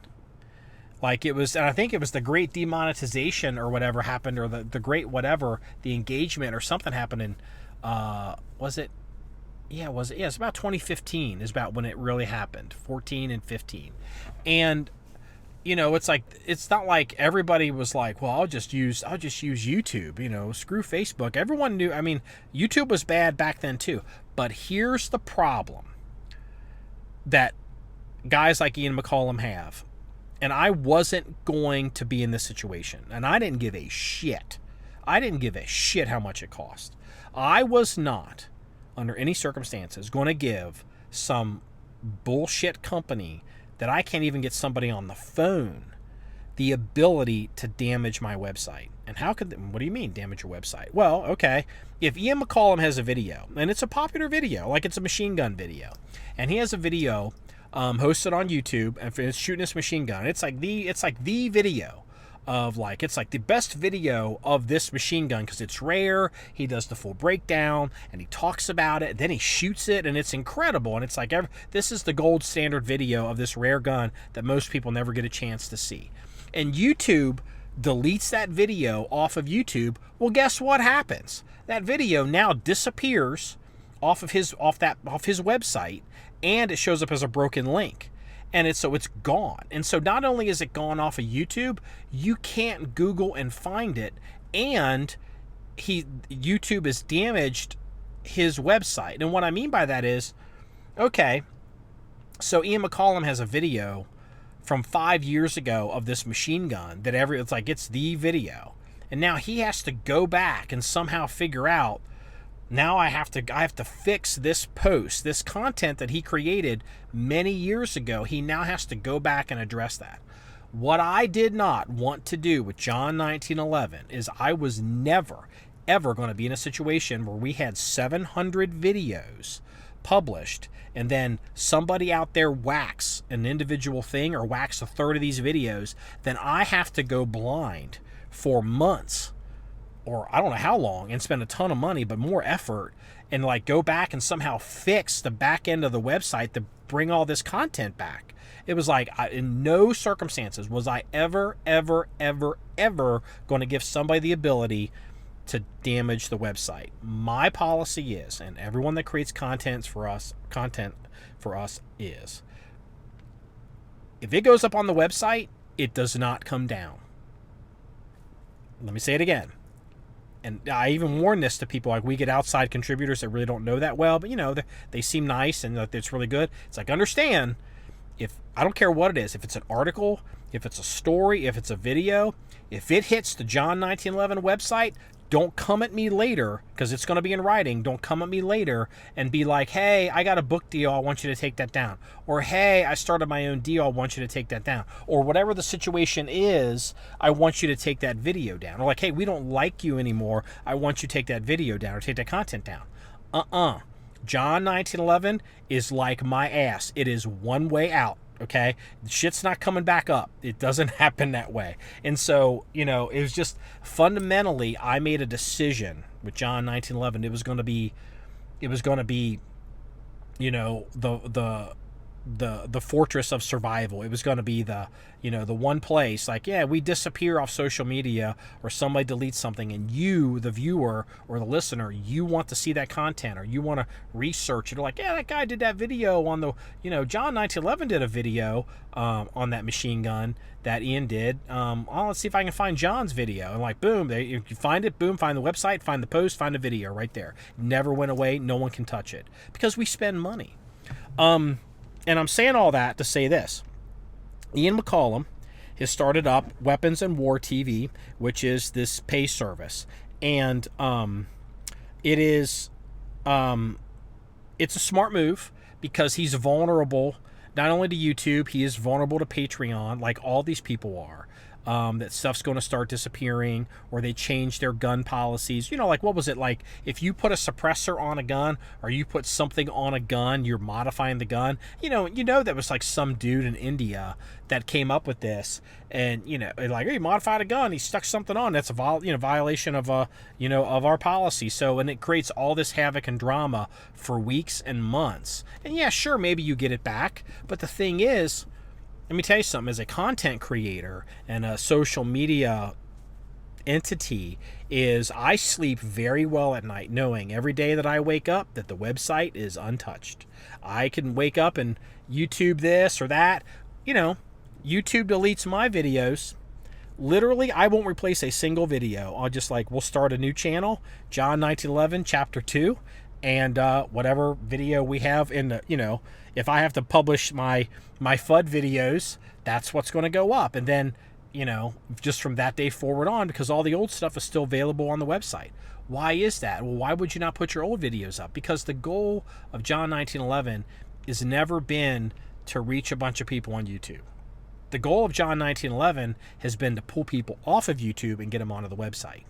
And I think it was the great demonetization or whatever happened, or the great whatever, the engagement or something happened in, it's about 2015 is about when it really happened, 14 and 15. And, it's not like everybody was like, well, I'll just use YouTube, screw Facebook. Everyone knew, YouTube was bad back then too. But here's the problem that guys like Ian McCollum have. And I wasn't going to be in this situation. And I didn't give a shit. I didn't give a shit how much it cost. I was not, under any circumstances, going to give some bullshit company that I can't even get somebody on the phone the ability to damage my website. And what do you mean, damage your website? Well, okay, if Ian McCollum has a video, and it's a popular video, like it's a machine gun video, and he has a video hosted on YouTube, and it's shooting this machine gun, it's like the video of, it's like the best video of this machine gun because it's rare. He does the full breakdown and he talks about it, then he shoots it, and it's incredible. And it's like, this is the gold standard video of this rare gun that most people never get a chance to see. And YouTube deletes that video off of YouTube. Well, guess what happens? That video now disappears off his website, and it shows up as a broken link. And it's gone. And so not only is it gone off of YouTube, you can't Google and find it, and YouTube has damaged his website. And what I mean by that is, okay, so Ian McCollum has a video from 5 years ago of this machine gun that it's the video. And now he has to go back and somehow figure out, now I have to fix this post, this content that he created many years ago. He now has to go back and address that. What I did not want to do with John 1911 is I was never, ever going to be in a situation where we had 700 videos published and then somebody out there whacks an individual thing or whacks a third of these videos, then I have to go blind for months, or I don't know how long, and spend a ton of money, but more effort, and like go back and somehow fix the back end of the website to bring all this content back. It was like, in no circumstances was I ever going to give somebody the ability to damage the website. My policy is, and everyone that creates content for us is, if it goes up on the website, it does not come down. Let me say it again. And I even warn this to people, like we get outside contributors that really don't know that well, but they seem nice and that it's really good. It's like, understand, if I don't care what it is, if it's an article, if it's a story, if it's a video, if it hits the John1911 website, don't come at me later, because it's going to be in writing. Don't come at me later and be like, hey, I got a book deal, I want you to take that down. Or, hey, I started my own deal, I want you to take that down. Or whatever the situation is, I want you to take that video down. Or like, hey, we don't like you anymore, I want you to take that video down or take that content down. John1911 is like my ass. It is one way out. Okay, shit's not coming back up. It doesn't happen that way. And so, it was just fundamentally, I made a decision with John1911. It was going to be, the fortress of survival. It was going to be the one place, like, yeah, we disappear off social media or somebody deletes something, and you, the viewer or the listener, you want to see that content, or you want to research it. Like, yeah, that guy did that video on the, John1911 did a video on that machine gun that Ian did. Let's see if I can find John's video. And like, boom, if you find it, boom, find the website, find the post, find the video right there. Never went away. No one can touch it because we spend money. And I'm saying all that to say this. Ian McCollum has started up Weapons and War TV, which is this pay service. And it is it's a smart move because he's vulnerable not only to YouTube, he is vulnerable to Patreon, like all these people are. That stuff's going to start disappearing, or they change their gun policies. Like, what was it? Like, if you put a suppressor on a gun, or you put something on a gun, you're modifying the gun. That was like some dude in India that came up with this, and like, hey, he modified a gun, he stuck something on. That's a violation of of our policy. So, and it creates all this havoc and drama for weeks and months. And yeah, sure, maybe you get it back, but the thing is, let me tell you something, as a content creator and a social media entity, is I sleep very well at night knowing every day that I wake up that the website is untouched. I can wake up and YouTube this or that. YouTube deletes my videos. Literally, I won't replace a single video. I'll just we'll start a new channel, John1911 Chapter 2, and whatever video we have in the, if I have to publish my FUD videos, that's what's going to go up. And then, just from that day forward on, because all the old stuff is still available on the website. Why is that? Well, why would you not put your old videos up? Because the goal of John1911 has never been to reach a bunch of people on YouTube. The goal of John1911 has been to pull people off of YouTube and get them onto the website.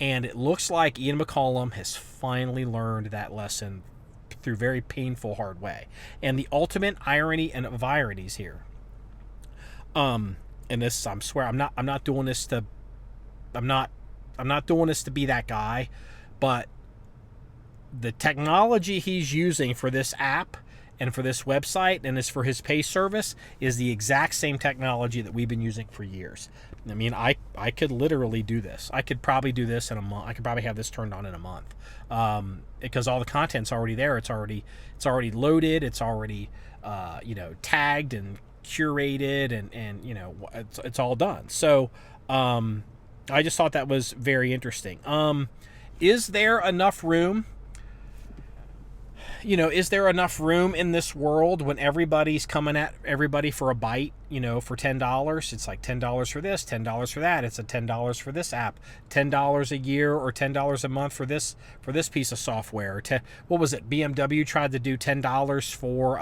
And it looks like Ian McCollum has finally learned that lesson through very painful, hard way. And the ultimate irony and of ironies here. And this, I'm not doing this to be that guy, but the technology he's using for this app and for this website and is for his pay service is the exact same technology that we've been using for years. I mean, I could literally do this. I could probably do this in a month. I could probably have this turned on in a month, because all the content's already there. It's already loaded. It's already tagged and curated, and it's all done. So I just thought that was very interesting. Is there enough room? Is there enough room in this world when everybody's coming at everybody for a bite, for $10? It's like $10 for this, $10 for that. It's a $10 for this app, $10 a year or $10 a month for this piece of software. What was it? BMW tried to do $10 for,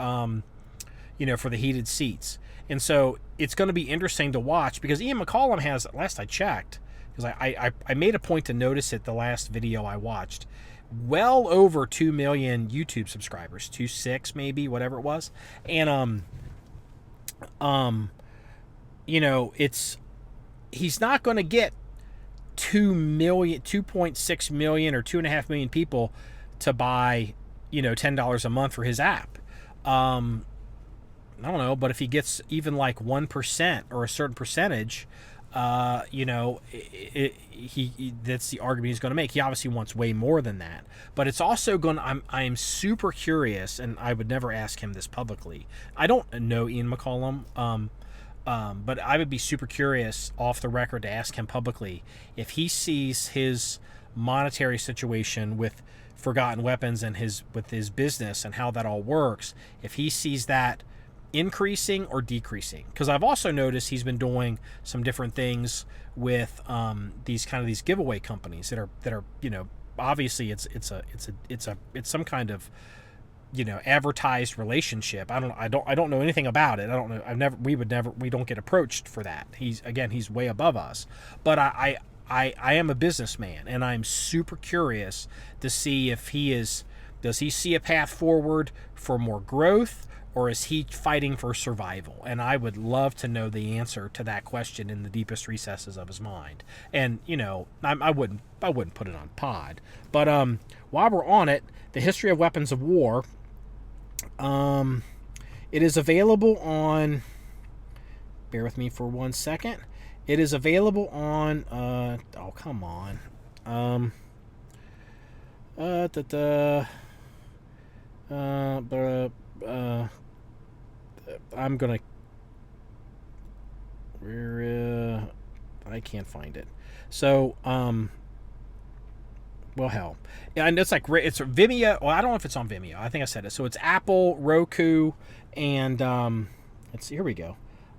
for the heated seats. And so it's going to be interesting to watch, because Ian McCollum has, last I checked, because I made a point to notice it the last video I watched. Well over 2 million YouTube subscribers, 2.6 maybe, whatever it was. And he's not going to get 2.6 million or 2.5 million people to buy, $10 a month for his app. I don't know, but if he gets even like 1% or a certain percentage, that's the argument he's going to make. He obviously wants way more than that, but it's also I'm super curious, and I would never ask him this publicly. I don't know Ian McCollum, but I would be super curious off the record to ask him publicly if he sees his monetary situation with Forgotten Weapons and with his business and how that all works, if he sees that increasing or decreasing. Because I've also noticed he's been doing some different things with these giveaway companies that are obviously it's some kind of advertised relationship. I don't know anything about it. I don't know. We don't get approached for that. He's way above us. But I am a businessman, and I'm super curious to see if does he see a path forward for more growth, or is he fighting for survival? And I would love to know the answer to that question in the deepest recesses of his mind. And I wouldn't put it on pod. But while we're on it, the history of weapons of war. It is available on. Bear with me for 1 second. It is available on. Oh, come on. I'm gonna. I can't find it. So, well, hell, yeah, and it's Vimeo. Well, I don't know if it's on Vimeo. I think I said it. So it's Apple, Roku, and here we go.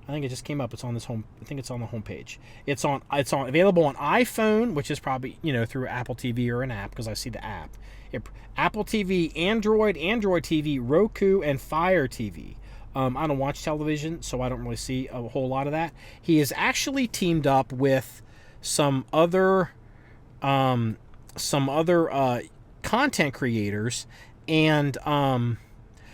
I think it just came up. It's on this home. I think it's on the homepage. It's available on iPhone, which is probably through Apple TV or an app, because I see the app. Apple TV, Android TV, Roku, and Fire TV. I don't watch television, so I don't really see a whole lot of that. He has actually teamed up with some other content creators, and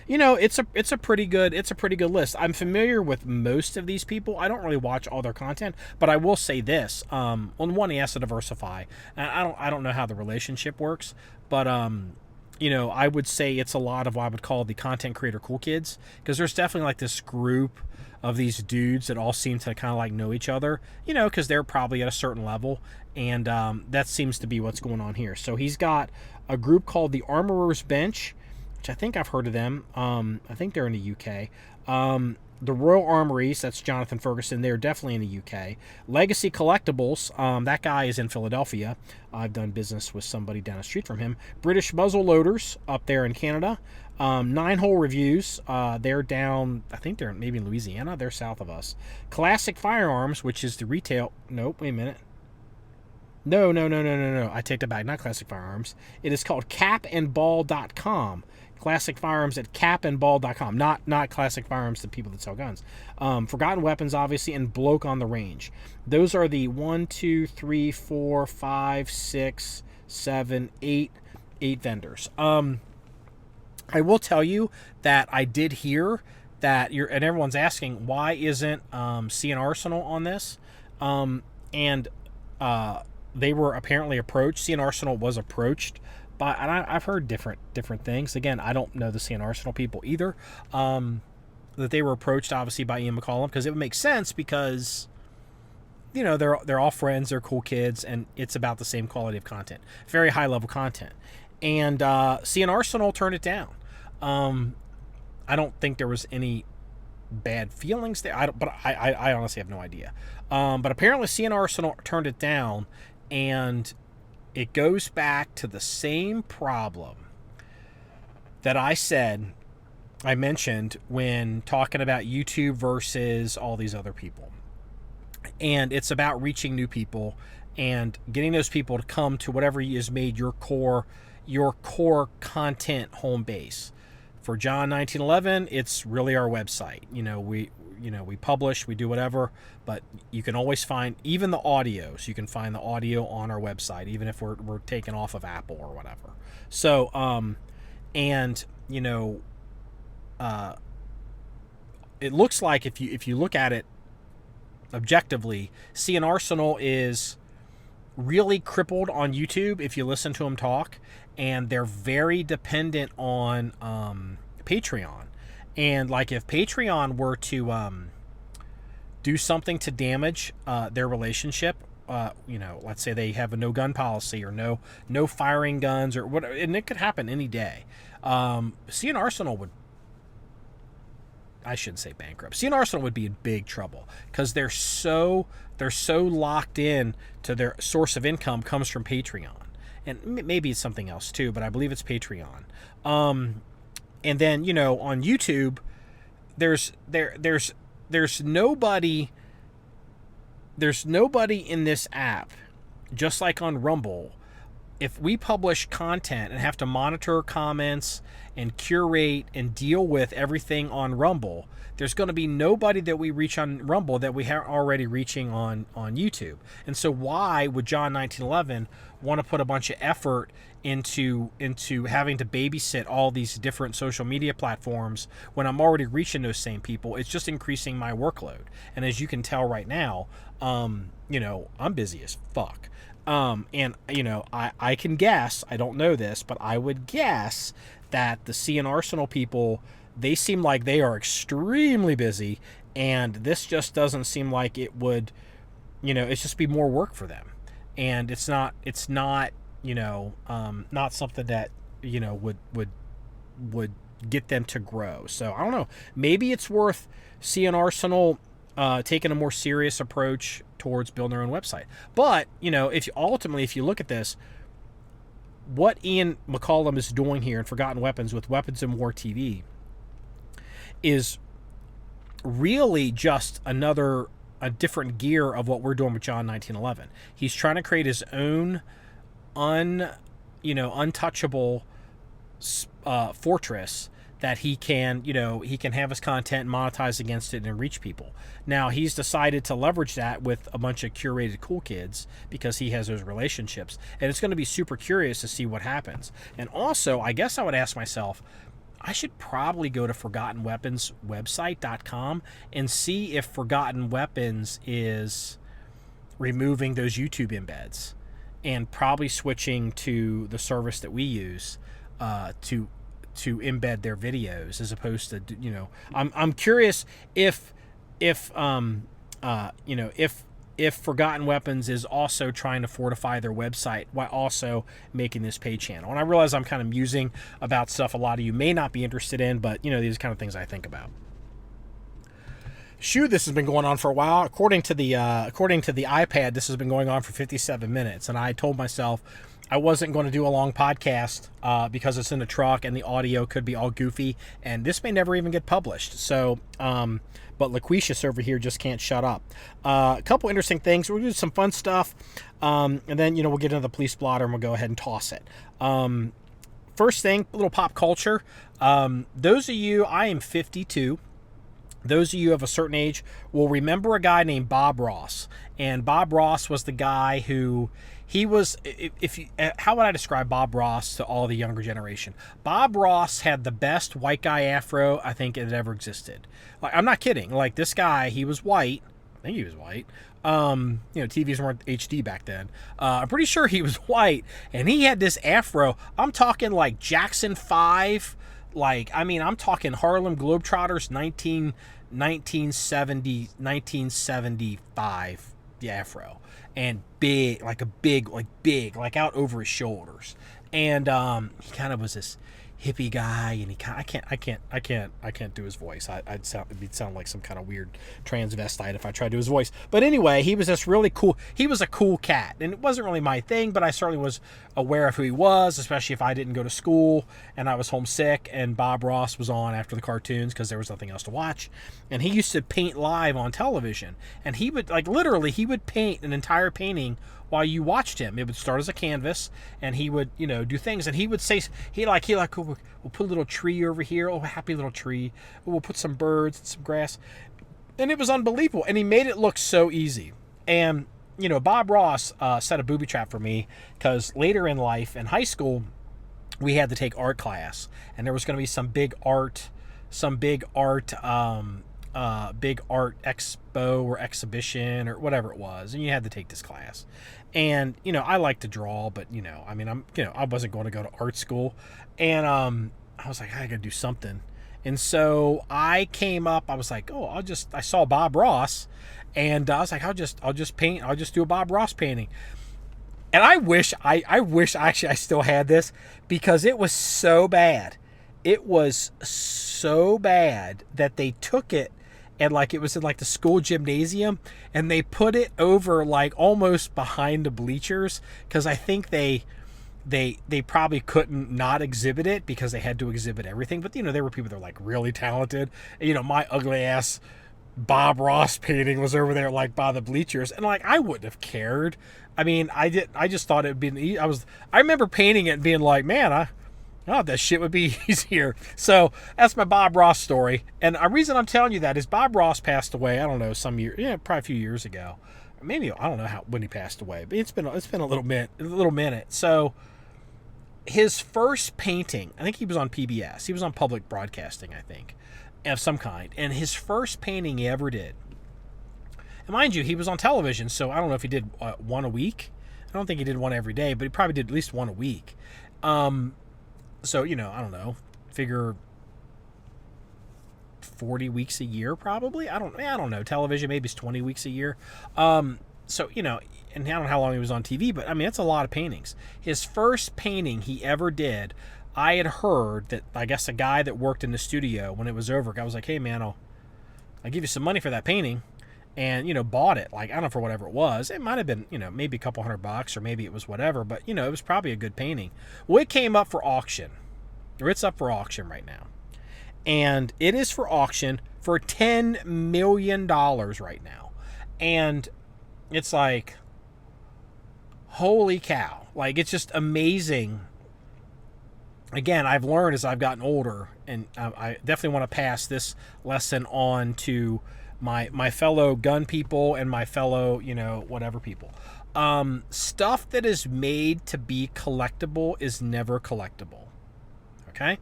it's a pretty good list. I'm familiar with most of these people. I don't really watch all their content, but I will say this: on one, he has to diversify. And I don't know how the relationship works, but I would say it's a lot of what I would call the content creator cool kids, because there's definitely like this group of these dudes that all seem to kind of like know each other, because they're probably at a certain level, and that seems to be what's going on here. So he's got a group called the Armorer's Bench, which I think I've heard of them. I think they're in the UK. The Royal Armories, that's Jonathan Ferguson. They're definitely in the UK. Legacy Collectibles, that guy is in Philadelphia. I've done business with somebody down the street from him. British Muzzle Loaders up there in Canada. 9-Hole Reviews, they're down, I think they're maybe in Louisiana. They're south of us. Classic Firearms, which is the retail. Nope, wait a minute. No. I take that back. Not Classic Firearms. It is called capandball.com. Classic Firearms at capandball.com. Not Classic Firearms, the people that sell guns. Forgotten Weapons, obviously, and Bloke on the Range. Those are the 1, 2, 3, 4, 5, 6, 7, 8 vendors. I will tell you that I did hear that and everyone's asking, why isn't C&R Arsenal on this? And they were apparently approached. C&R Arsenal was approached. But I've heard different things. Again, I don't know the C&R Arsenal people either. That they were approached, obviously, by Ian McCollum, because it would make sense, because they're all friends, they're cool kids, and it's about the same quality of content, very high level content. And C&R Arsenal turned it down. I don't think there was any bad feelings there. I honestly have no idea. But apparently C&R Arsenal turned it down, and it goes back to the same problem that I mentioned when talking about YouTube versus all these other people. And it's about reaching new people and getting those people to come to whatever has made your core content home base. For John1911, it's really our website. we publish, we do whatever, but you can always find even the audios. You can find the audio on our website, even if we're taken off of Apple or whatever. So, it looks like if you look at it objectively, See an Arsenal is really crippled on YouTube if you listen to them talk, and they're very dependent on Patreon. And like if Patreon were to do something to damage their relationship, let's say they have a no gun policy or no firing guns or whatever, and it could happen any day. See an Arsenal would, I shouldn't say bankrupt. See an Arsenal would be in big trouble because they're so locked in to their source of income comes from Patreon, and maybe it's something else too, but I believe it's Patreon. And then on YouTube, there's nobody in this app, just like on Rumble. If we publish content and have to monitor comments and curate and deal with everything on Rumble, there's going to be nobody that we reach on Rumble that we are already reaching on YouTube. And so why would John1911 want to put a bunch of effort into having to babysit all these different social media platforms when I'm already reaching those same people? It's just increasing my workload. And as you can tell right now, I'm busy as fuck. I can guess, I don't know this, but I would guess that the See an Arsenal people, they seem like they are extremely busy, and this just doesn't seem like it would, it's just be more work for them. And it's not not something that, would get them to grow. So I don't know, maybe it's worth See an Arsenal taking a more serious approach towards building their own website. But, if you look at this, what Ian McCollum is doing here in Forgotten Weapons with Weapons and War TV is really just a different gear of what we're doing with John1911. He's trying to create his own untouchable fortress that he can have his content monetize against it and reach people. Now, he's decided to leverage that with a bunch of curated cool kids because he has those relationships, and it's going to be super curious to see what happens. And also, I guess I would ask myself, I should probably go to ForgottenWeaponsWebsite.com and see if Forgotten Weapons is removing those YouTube embeds and probably switching to the service that we use to embed their videos as opposed to, I'm curious if Forgotten Weapons is also trying to fortify their website while also making this pay channel. And I realize I'm kind of musing about stuff a lot of you may not be interested in, but these are kind of things I think about. This has been going on for a while. According to the iPad, this has been going on for 57 minutes, and I told myself I wasn't going to do a long podcast because it's in the truck and the audio could be all goofy, and this may never even get published. So, but Laquitius over here just can't shut up. A couple interesting things. We'll do some fun stuff, and then we'll get into the police blotter and we'll go ahead and toss it. First thing, a little pop culture. Those of you, I am 52. Those of you of a certain age will remember a guy named Bob Ross, and Bob Ross was the guy who. How would I describe Bob Ross to all the younger generation? Bob Ross had the best white guy afro I think it ever existed. Like, I'm not kidding. Like, this guy, he was white. I think he was white. TVs weren't HD back then. I'm pretty sure he was white, and he had this afro. I'm talking like Jackson 5. I'm talking Harlem Globetrotters 1975 afro. And big, like out over his shoulders. And he kind of was this hippie guy, and I can't do his voice. It'd sound like some kind of weird transvestite if I tried to do his voice. But anyway, he was this really cool. He was a cool cat, and it wasn't really my thing, but I certainly was aware of who he was, especially if I didn't go to school and I was homesick and Bob Ross was on after the cartoons because there was nothing else to watch. And he used to paint live on television, and he would he would paint an entire painting while you watched him. It would start as a canvas, and he would, do things, and he would say, we'll put a little tree over here, oh, happy little tree. We'll put some birds and some grass. And it was unbelievable. And he made it look so easy. And, you know, Bob Ross set a booby trap for me because later in life, in high school, we had to take art class. And there was going to be some big art expo or exhibition or whatever it was. And you had to take this class. And, you know, I like to draw, but, you know, I mean, I wasn't going to go to art school. And I was like, I got to do something. And so I came up, I was like, I saw Bob Ross, and I was like, I'll just paint, I'll just do a Bob Ross painting. And I wish actually I still had this, because it was so bad. It was so bad that they took it, and like it was in like the school gymnasium, and they put it over like almost behind the bleachers, because I think they probably couldn't not exhibit it because they had to exhibit everything. But, you know, there were people that were like really talented. You know, my ugly ass Bob Ross painting was over there like by the bleachers, and like I wouldn't have cared. I mean, I just thought it'd be. I remember painting it and being like, man, that shit would be easier. So that's my Bob Ross story. And the reason I'm telling you that is Bob Ross passed away. I don't know, probably a few years ago. Maybe I don't know when he passed away, but it's been a little minute. So his first painting, I think he was on PBS. He was on public broadcasting, I think, of some kind. And his first painting he ever did. And mind you, he was on television, so I don't know if he did one a week. I don't think he did one every day, but he probably did at least one a week. So, you know, I don't know, figure 40 weeks a year probably. I don't know. Television, maybe it's 20 weeks a year. So, you know, and I don't know how long he was on TV, but I mean, that's a lot of paintings. His first painting he ever did, I had heard that, I guess a guy that worked in the studio, when it was over, I was like, hey man, I'll give you some money for that painting. And, you know, bought it, like, I don't know, for whatever it was. It might have been, you know, maybe a couple $100, or maybe it was whatever, but, you know, it was probably a good painting. Well, it came up for auction, or it's up for auction right now. And it is for auction for $10 million right now. And it's like, holy cow. Like, it's just amazing. Again, I've learned as I've gotten older, and I definitely want to pass this lesson on to my fellow gun people and my fellow, you know, whatever people. Stuff that is made to be collectible is never collectible. Okay?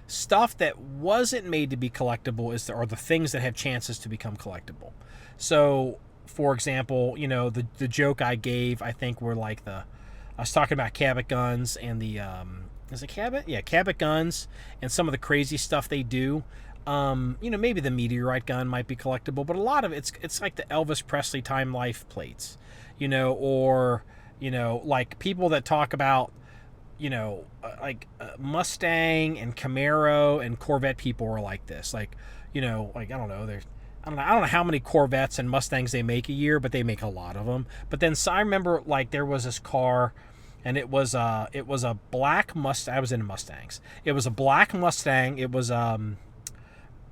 Stuff that wasn't made to be collectible are the things that have chances to become collectible. So, for example, you know, the joke I gave, I think, were like I was talking about Cabot guns and the, is it Cabot? Yeah, Cabot guns and some of the crazy stuff they do. You know, maybe the meteorite gun might be collectible, but a lot of it's like the Elvis Presley Time Life plates, you know, or, you know, like people that talk about, you know, Mustang and Camaro and Corvette people are like this, like, you know, like, I don't know how many Corvettes and Mustangs they make a year, but they make a lot of them. But then, so I remember, like, there was this car, and it was a black Mustang. I was into Mustangs. It was a black Mustang. It was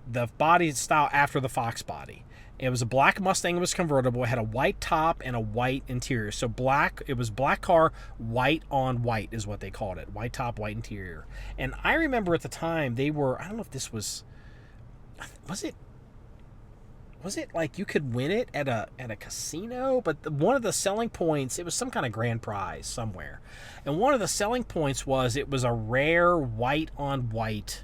the body style after the Fox body. It was a black Mustang. It was convertible. It had a white top and a white interior. So black. It was black car, white on white is what they called it. White top, white interior. And I remember at the time they were. I don't know if this was it. Was it like you could win it at a casino? But one of the selling points, it was some kind of grand prize somewhere. And one of the selling points was it was a rare white on white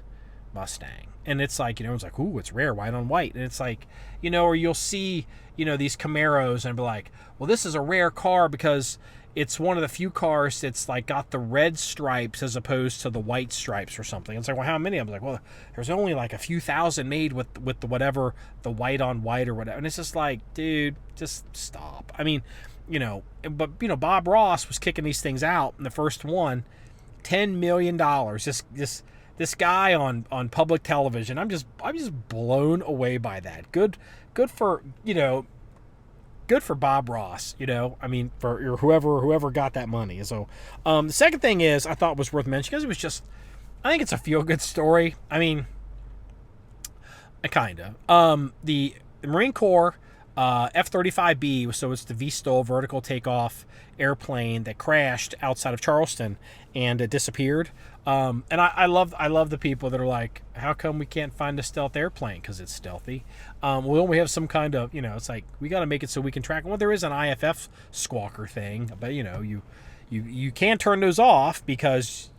Mustang. And it's like, you know, it's like, ooh, it's rare, white on white. And it's like, you know, or you'll see, you know, these Camaros and be like, well, this is a rare car because it's one of the few cars that's like got the red stripes as opposed to the white stripes or something. It's like, well, how many? I'm like, well, there's only like a few thousand made with the whatever, the white on white or whatever. And it's just like, dude, just stop. I mean, you know, but, you know, Bob Ross was kicking these things out, and the first one, $10 million. This guy on public television. I'm just blown away by that. Good for, you know, good for Bob Ross, you know. I mean, for whoever got that money. So, the second thing is I thought was worth mentioning because it was just, I think it's a feel good story. I mean, kinda. The Marine Corps F-35B, so it's the VSTOL vertical takeoff airplane that crashed outside of Charleston and it disappeared. And I love the people that are like, how come we can't find a stealth airplane? Because it's stealthy. Well, we have some kind of, it's like, we got to make it so we can track. Well, there is an IFF squawker thing, but you can't turn those off because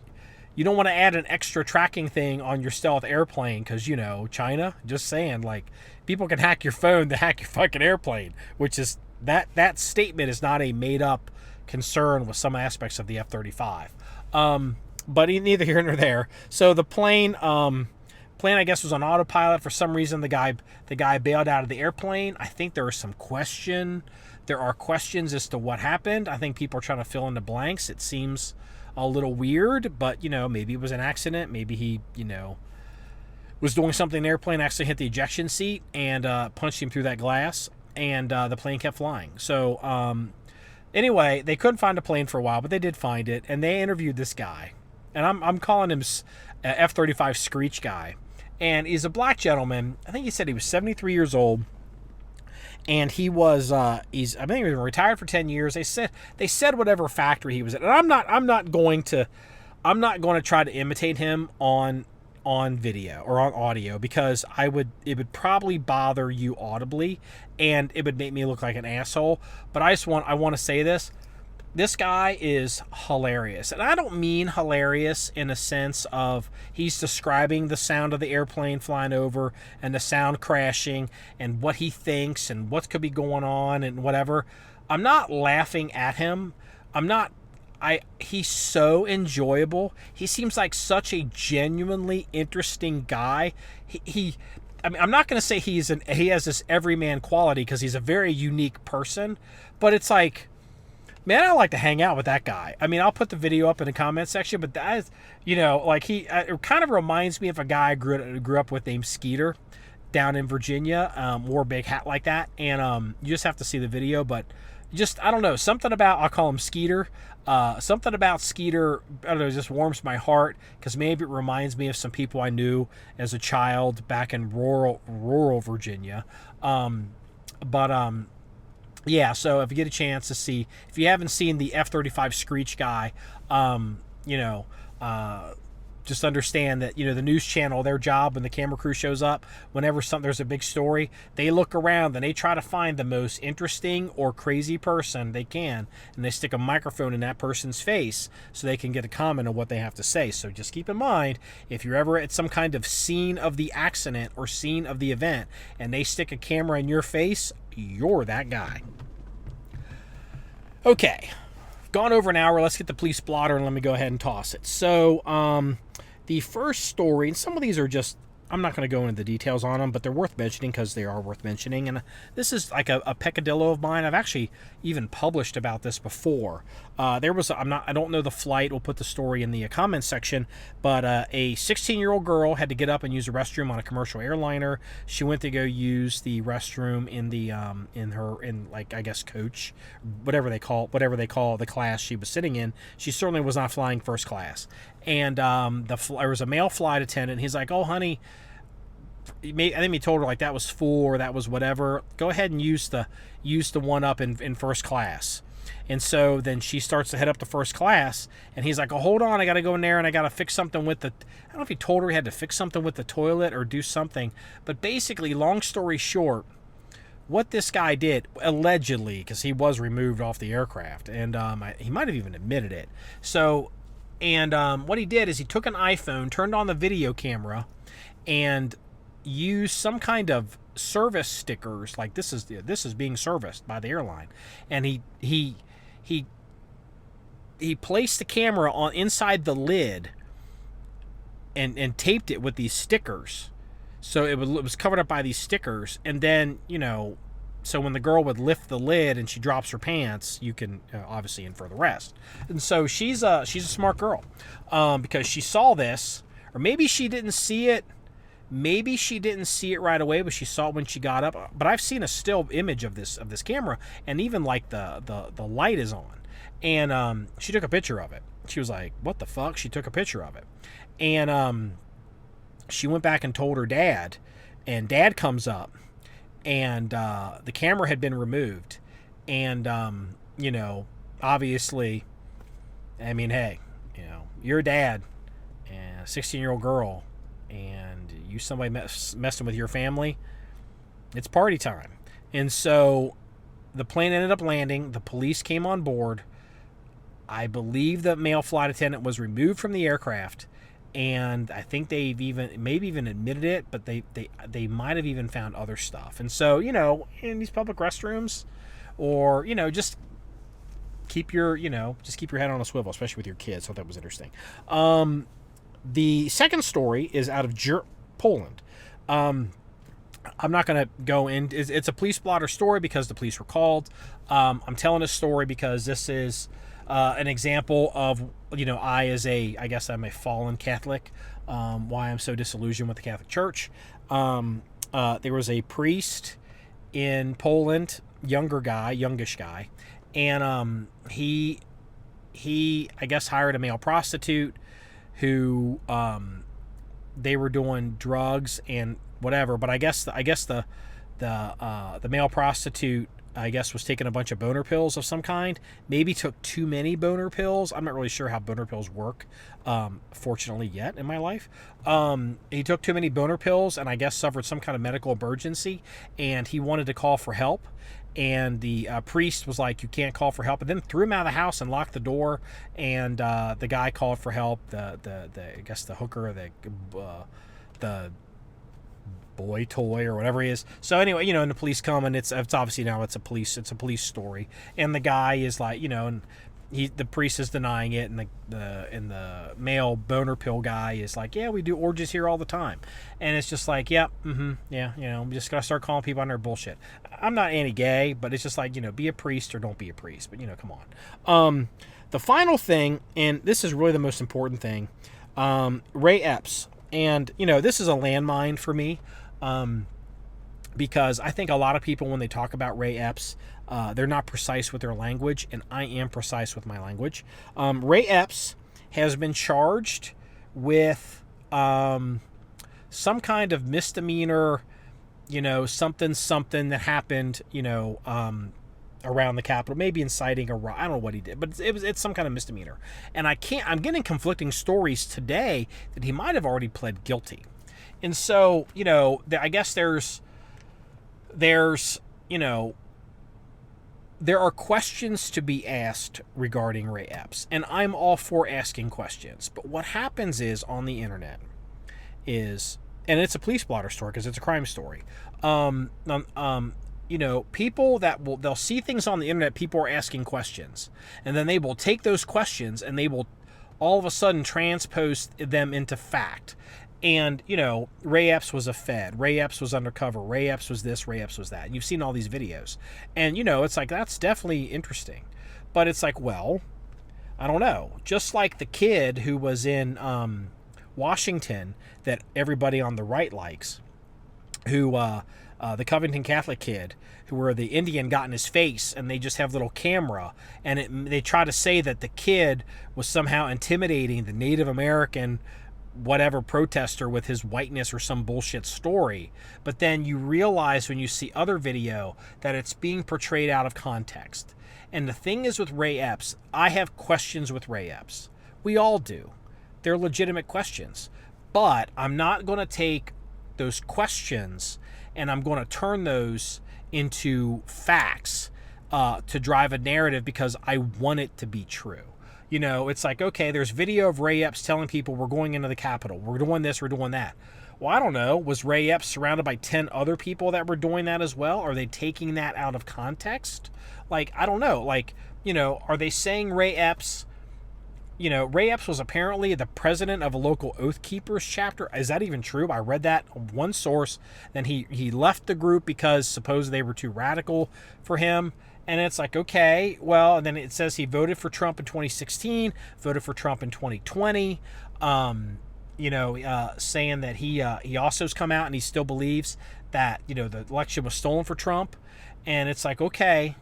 you don't want to add an extra tracking thing on your stealth airplane because, China, just saying, like, people can hack your phone to hack your fucking airplane, which is, that statement is not a made-up concern with some aspects of the F-35. But neither here nor there. So the plane, I guess, was on autopilot. For some reason, the guy bailed out of the airplane. I think there are questions as to what happened. I think people are trying to fill in the blanks. It seems a little weird, but maybe it was an accident. Maybe he, was doing something in the airplane, actually hit the ejection seat and punched him through that glass, and the plane kept flying. So anyway, they couldn't find a plane for a while, but they did find it, and they interviewed this guy, and I'm calling him F-35 Screech guy, and he's a black gentleman. I think he said he was 73 years old. And he was, I think he was retired for 10 years. They said whatever factory he was at. And I'm not going to try to imitate him on video or on audio because it would probably bother you audibly and it would make me look like an asshole. But I want to say this. This guy is hilarious. And I don't mean hilarious in a sense of he's describing the sound of the airplane flying over and the sound crashing and what he thinks and what could be going on and whatever. I'm not laughing at him. He's so enjoyable. He seems like such a genuinely interesting guy. I'm not going to say he has this everyman quality because he's a very unique person, but it's like, man, I like to hang out with that guy. I mean, I'll put the video up in the comment section, but that is, it kind of reminds me of a guy I grew up with named Skeeter down in Virginia, wore a big hat like that. And you just have to see the video, but I don't know, something about, I'll call him Skeeter. Something about Skeeter, I don't know, just warms my heart because maybe it reminds me of some people I knew as a child back in rural Virginia. Yeah, so if you get a chance to see, if you haven't seen the F-35 Screech guy, just understand that, the news channel, their job when the camera crew shows up, whenever there's a big story, they look around and they try to find the most interesting or crazy person they can, and they stick a microphone in that person's face so they can get a comment on what they have to say. So just keep in mind, if you're ever at some kind of scene of the accident or scene of the event, and they stick a camera in your face, you're that guy. Okay, gone over an hour. Let's get the police blotter and let me go ahead and toss it. So, the first story, and some of these are just, I'm not going to go into the details on them, but they're worth mentioning because they are worth mentioning. And this is like a peccadillo of mine. I've actually even published about this before. I don't know the flight. We'll put the story in the comments section. But a 16-year-old girl had to get up and use a restroom on a commercial airliner. She went to go use the restroom in the coach, whatever they call the class she was sitting in. She certainly was not flying first class. And there was a male flight attendant. He's like, "Oh, honey," I think he told her like that was full or that was whatever. Go ahead and use the one up in first class. And so then she starts to head up to first class, and he's like, "Oh, hold on, I got to go in there and I got to fix something with the." I don't know if he told her he had to fix something with the toilet or do something, but basically, long story short, what this guy did, allegedly, because he was removed off the aircraft, and he might have even admitted it. So. And what he did is he took an iPhone, turned on the video camera, and used some kind of service stickers, like this is being serviced by the airline. And he placed the camera on inside the lid and taped it with these stickers. So it was covered up by these stickers, and then so when the girl would lift the lid and she drops her pants, you can obviously infer the rest. And so she's a smart girl because she saw this, or maybe she didn't see it. Maybe she didn't see it right away, but she saw it when she got up. But I've seen a still image of this camera, and even like the light is on. And she took a picture of it. She was like, "What the fuck?" She took a picture of it, and she went back and told her dad, and dad comes up. and the camera had been removed, and obviously, I mean, hey, you're a dad and a 16-year-old girl, and somebody messing with your family. It's party time. And so the plane ended up landing. The police came on board. I believe the male flight attendant was removed from the aircraft, and I think they've maybe even admitted it, but they might have even found other stuff. And so, in these public restrooms, or, just keep your head on a swivel, especially with your kids. So that was interesting. The second story is out of Poland. I'm not going to go in. It's a police blotter story because the police were called. I'm telling a story because this is an example of, I guess I'm a fallen Catholic, why I'm so disillusioned with the Catholic Church. There was a priest in Poland, youngish guy, and he I guess hired a male prostitute who they were doing drugs and whatever, but I guess the male prostitute, I guess, was taking a bunch of boner pills of some kind. Maybe took too many boner pills. I'm not really sure how boner pills work, fortunately, yet in my life. He took too many boner pills and I guess suffered some kind of medical emergency, and he wanted to call for help. And the priest was like, you can't call for help, and then threw him out of the house and locked the door. And the guy called for help. The I guess the hooker, the boy toy or whatever he is. So anyway, and the police come, and it's obviously now it's a police story. And the guy is like, and the priest is denying it, and the male boner pill guy is like, yeah, we do orgies here all the time. And it's just like, yeah, I'm just gonna start calling people on their bullshit. I'm not anti-gay, but it's just like, be a priest or don't be a priest. But come on. The final thing, and this is really the most important thing, Ray Epps. And this is a landmine for me, because I think a lot of people, when they talk about Ray Epps, they're not precise with their language, and I am precise with my language. Ray Epps has been charged with some kind of misdemeanor, something that happened, around the Capitol, maybe inciting a riot. I don't know what he did, but it's some kind of misdemeanor. And I'm getting conflicting stories today that he might have already pled guilty. And so, I guess there's there are questions to be asked regarding Ray Epps, and I'm all for asking questions. But what happens is, on the internet is, and it's a police blotter story because it's a crime story. People they'll see things on the internet, people are asking questions, and then they will take those questions and they will all of a sudden transpose them into fact. And, Ray Epps was a Fed. Ray Epps was undercover. Ray Epps was this. Ray Epps was that. And you've seen all these videos. And, it's like, that's definitely interesting. But it's like, well, I don't know. Just like the kid who was in Washington that everybody on the right likes, who, the Covington Catholic kid, where the Indian got in his face and they just have a little camera, and they try to say that the kid was somehow intimidating the Native American whatever protester with his whiteness or some bullshit story. But then you realize when you see other video that it's being portrayed out of context. And the thing is with Ray Epps, I have questions with Ray Epps. We all do. They're legitimate questions. But I'm not going to take those questions and I'm going to turn those into facts to drive a narrative because I want it to be true. It's like, okay, there's video of Ray Epps telling people we're going into the Capitol. We're doing this, we're doing that. Well, I don't know. Was Ray Epps surrounded by 10 other people that were doing that as well? Are they taking that out of context? Like, I don't know. Like, are they saying Ray Epps, Ray Epps was apparently the president of a local Oath Keepers chapter. Is that even true? I read that on one source. Then he left the group because supposedly they were too radical for him. And it's like, okay, well, and then it says he voted for Trump in 2016, voted for Trump in 2020, saying that he also has come out and he still believes that, the election was stolen for Trump. And it's like, okay,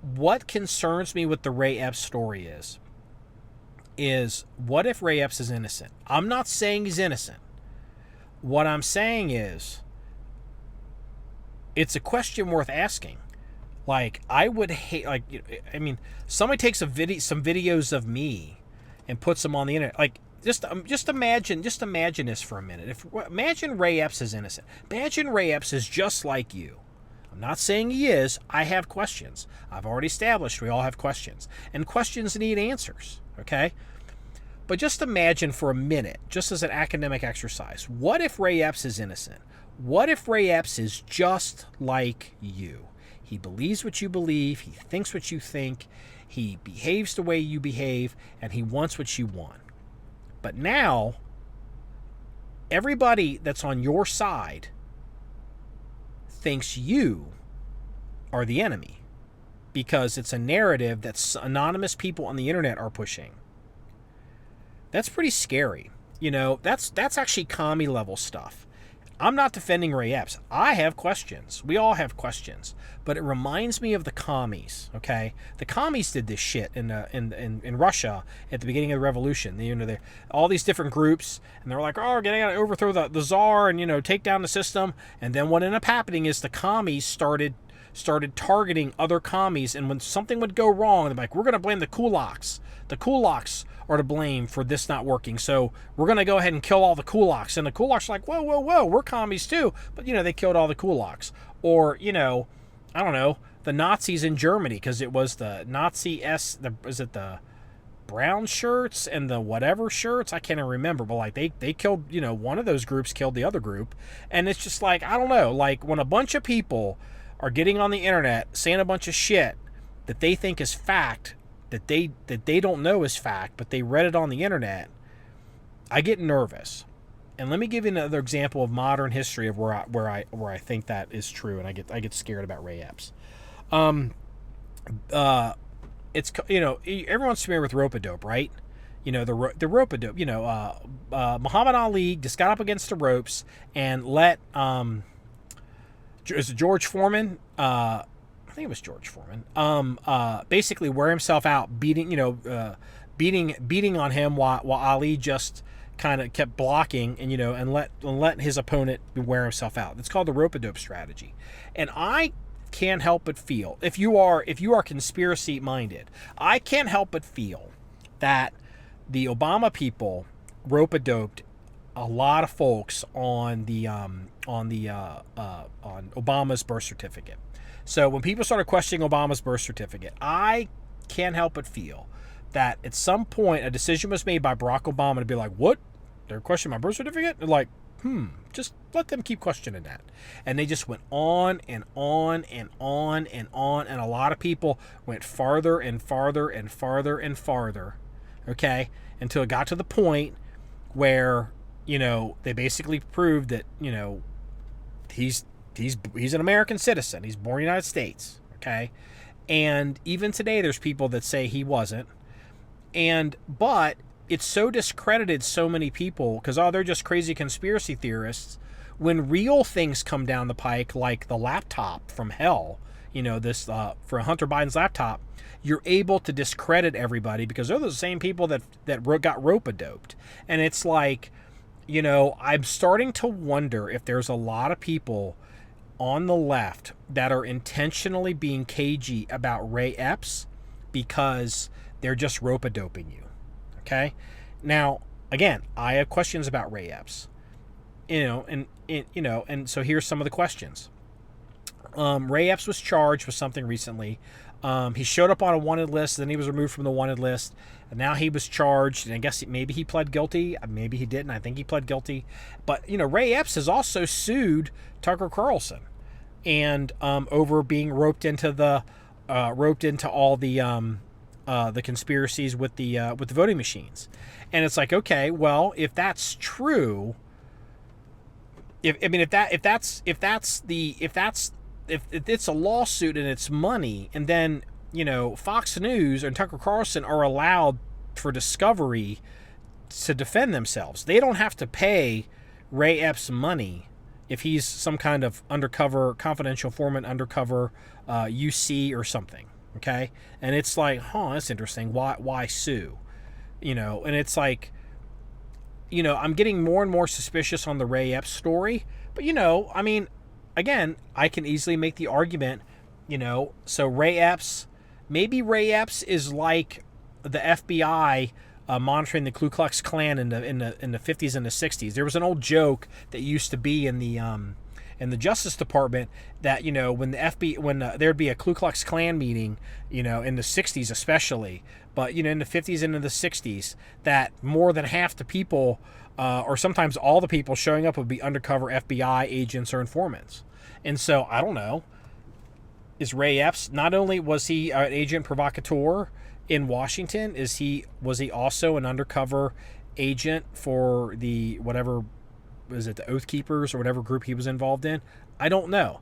what concerns me with the Ray Epps story is what if Ray Epps is innocent? I'm not saying he's innocent. What I'm saying is, it's a question worth asking. Like, I would hate, like, I mean, somebody takes some videos of me and puts them on the internet. Like, just imagine this for a minute. Imagine Ray Epps is innocent. Imagine Ray Epps is just like you. I'm not saying he is. I have questions. I've already established we all have questions. And questions need answers, okay? But just imagine for a minute, just as an academic exercise, what if Ray Epps is innocent? What if Ray Epps is just like you? He believes what you believe, he thinks what you think, he behaves the way you behave, and he wants what you want. But now, everybody that's on your side thinks you are the enemy because it's a narrative that anonymous people on the internet are pushing. That's pretty scary. That's actually commie level stuff. I'm not defending Ray Epps. I have questions. We all have questions. But it reminds me of the commies, okay? The commies did this shit in Russia at the beginning of the revolution. All these different groups, and they're like, oh, we're going to overthrow the czar and, take down the system. And then what ended up happening is the commies started targeting other commies, and when something would go wrong, they're like, we're going to blame the kulaks. The kulaks are to blame for this not working, so we're going to go ahead and kill all the kulaks. And the kulaks are like, whoa, we're commies too. But, they killed all the kulaks. Or, I don't know, the Nazis in Germany, because it was the Nazi is it the brown shirts and the whatever shirts? I can't even remember, but like they killed, one of those groups killed the other group. And it's just like, I don't know, like when a bunch of people are getting on the internet saying a bunch of shit that they think is fact, that they don't know is fact, but they read it on the internet, I get nervous. And let me give you another example of modern history of where I think that is true, and I get scared about Ray Epps. It's everyone's familiar with rope-a-dope, right? The rope-a-dope. Muhammad Ali just got up against the ropes and let is it George Foreman? I think it was George Foreman. Basically wear himself out, beating on him while Ali just kind of kept blocking and let his opponent wear himself out. It's called the rope-a-dope strategy. And I can't help but feel, if you are conspiracy minded, I can't help but feel that the Obama people rope-a-doped a lot of folks on Obama's birth certificate. So when people started questioning Obama's birth certificate, I can't help but feel that at some point a decision was made by Barack Obama to be like, what? They're questioning my birth certificate? They're like, just let them keep questioning that. And they just went on and on and on and on, and a lot of people went farther and farther and farther and farther, okay, until it got to the point where, they basically proved that, he's an American citizen. He's born in the United States, okay? And even today there's people that say he wasn't. But it's so discredited so many people because, they're just crazy conspiracy theorists. When real things come down the pike, like the laptop from hell, this for Hunter Biden's laptop, you're able to discredit everybody because they're the same people that got rope-a-doped. And it's like, I'm starting to wonder if there's a lot of people on the left that are intentionally being cagey about Ray Epps because they're just rope-a-doping you. Okay? Now, again, I have questions about Ray Epps. And so here's some of the questions. Ray Epps was charged with something recently. He showed up on a wanted list, then he was removed from the wanted list, and now he was charged, and I guess maybe he pled guilty, maybe he didn't, I think he pled guilty. But, Ray Epps has also sued Tucker Carlson and over being roped into all the conspiracies with the voting machines. And it's like, okay, well, if that's true, if it's a lawsuit and it's money, and then Fox News and Tucker Carlson are allowed for discovery to defend themselves. They don't have to pay Ray Epps money if he's some kind of undercover confidential informant, undercover UC or something. Okay, and it's like, that's interesting. Why sue? And it's like, I'm getting more and more suspicious on the Ray Epps story. But again, I can easily make the argument, so Ray Epps, maybe Ray Epps is like the FBI monitoring the Ku Klux Klan in the 50s and the 60s. There was an old joke that used to be in the Justice Department that when the FBI there'd be a Ku Klux Klan meeting, in the 60s especially, but in the 50s and in the 60s, that more than half the people, or sometimes all the people showing up would be undercover FBI agents or informants. And so I don't know. Is Ray Epps, not only was he an agent provocateur in Washington, was he also an undercover agent for the whatever, was it the Oath Keepers or whatever group he was involved in? I don't know.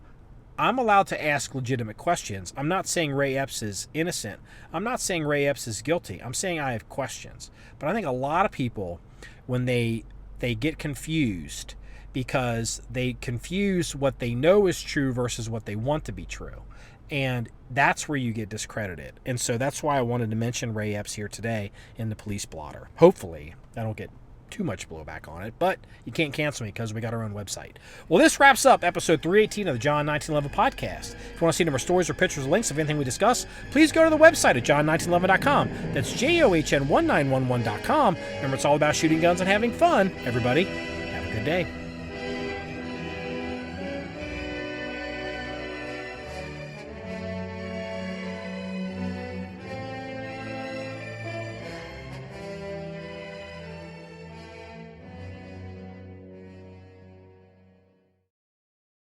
I'm allowed to ask legitimate questions. I'm not saying Ray Epps is innocent. I'm not saying Ray Epps is guilty. I'm saying I have questions. But I think a lot of people, when they get confused, because they confuse what they know is true versus what they want to be true. And that's where you get discredited. And so that's why I wanted to mention Ray Epps here today in the police blotter. Hopefully I don't get too much blowback on it, but you can't cancel me because we got our own website. Well, this wraps up episode 318 of the John1911 Podcast. If you want to see more stories or pictures or links of anything we discuss, please go to the website at John1911.com. That's JOHN1911.com. Remember, it's all about shooting guns and having fun. Everybody, have a good day.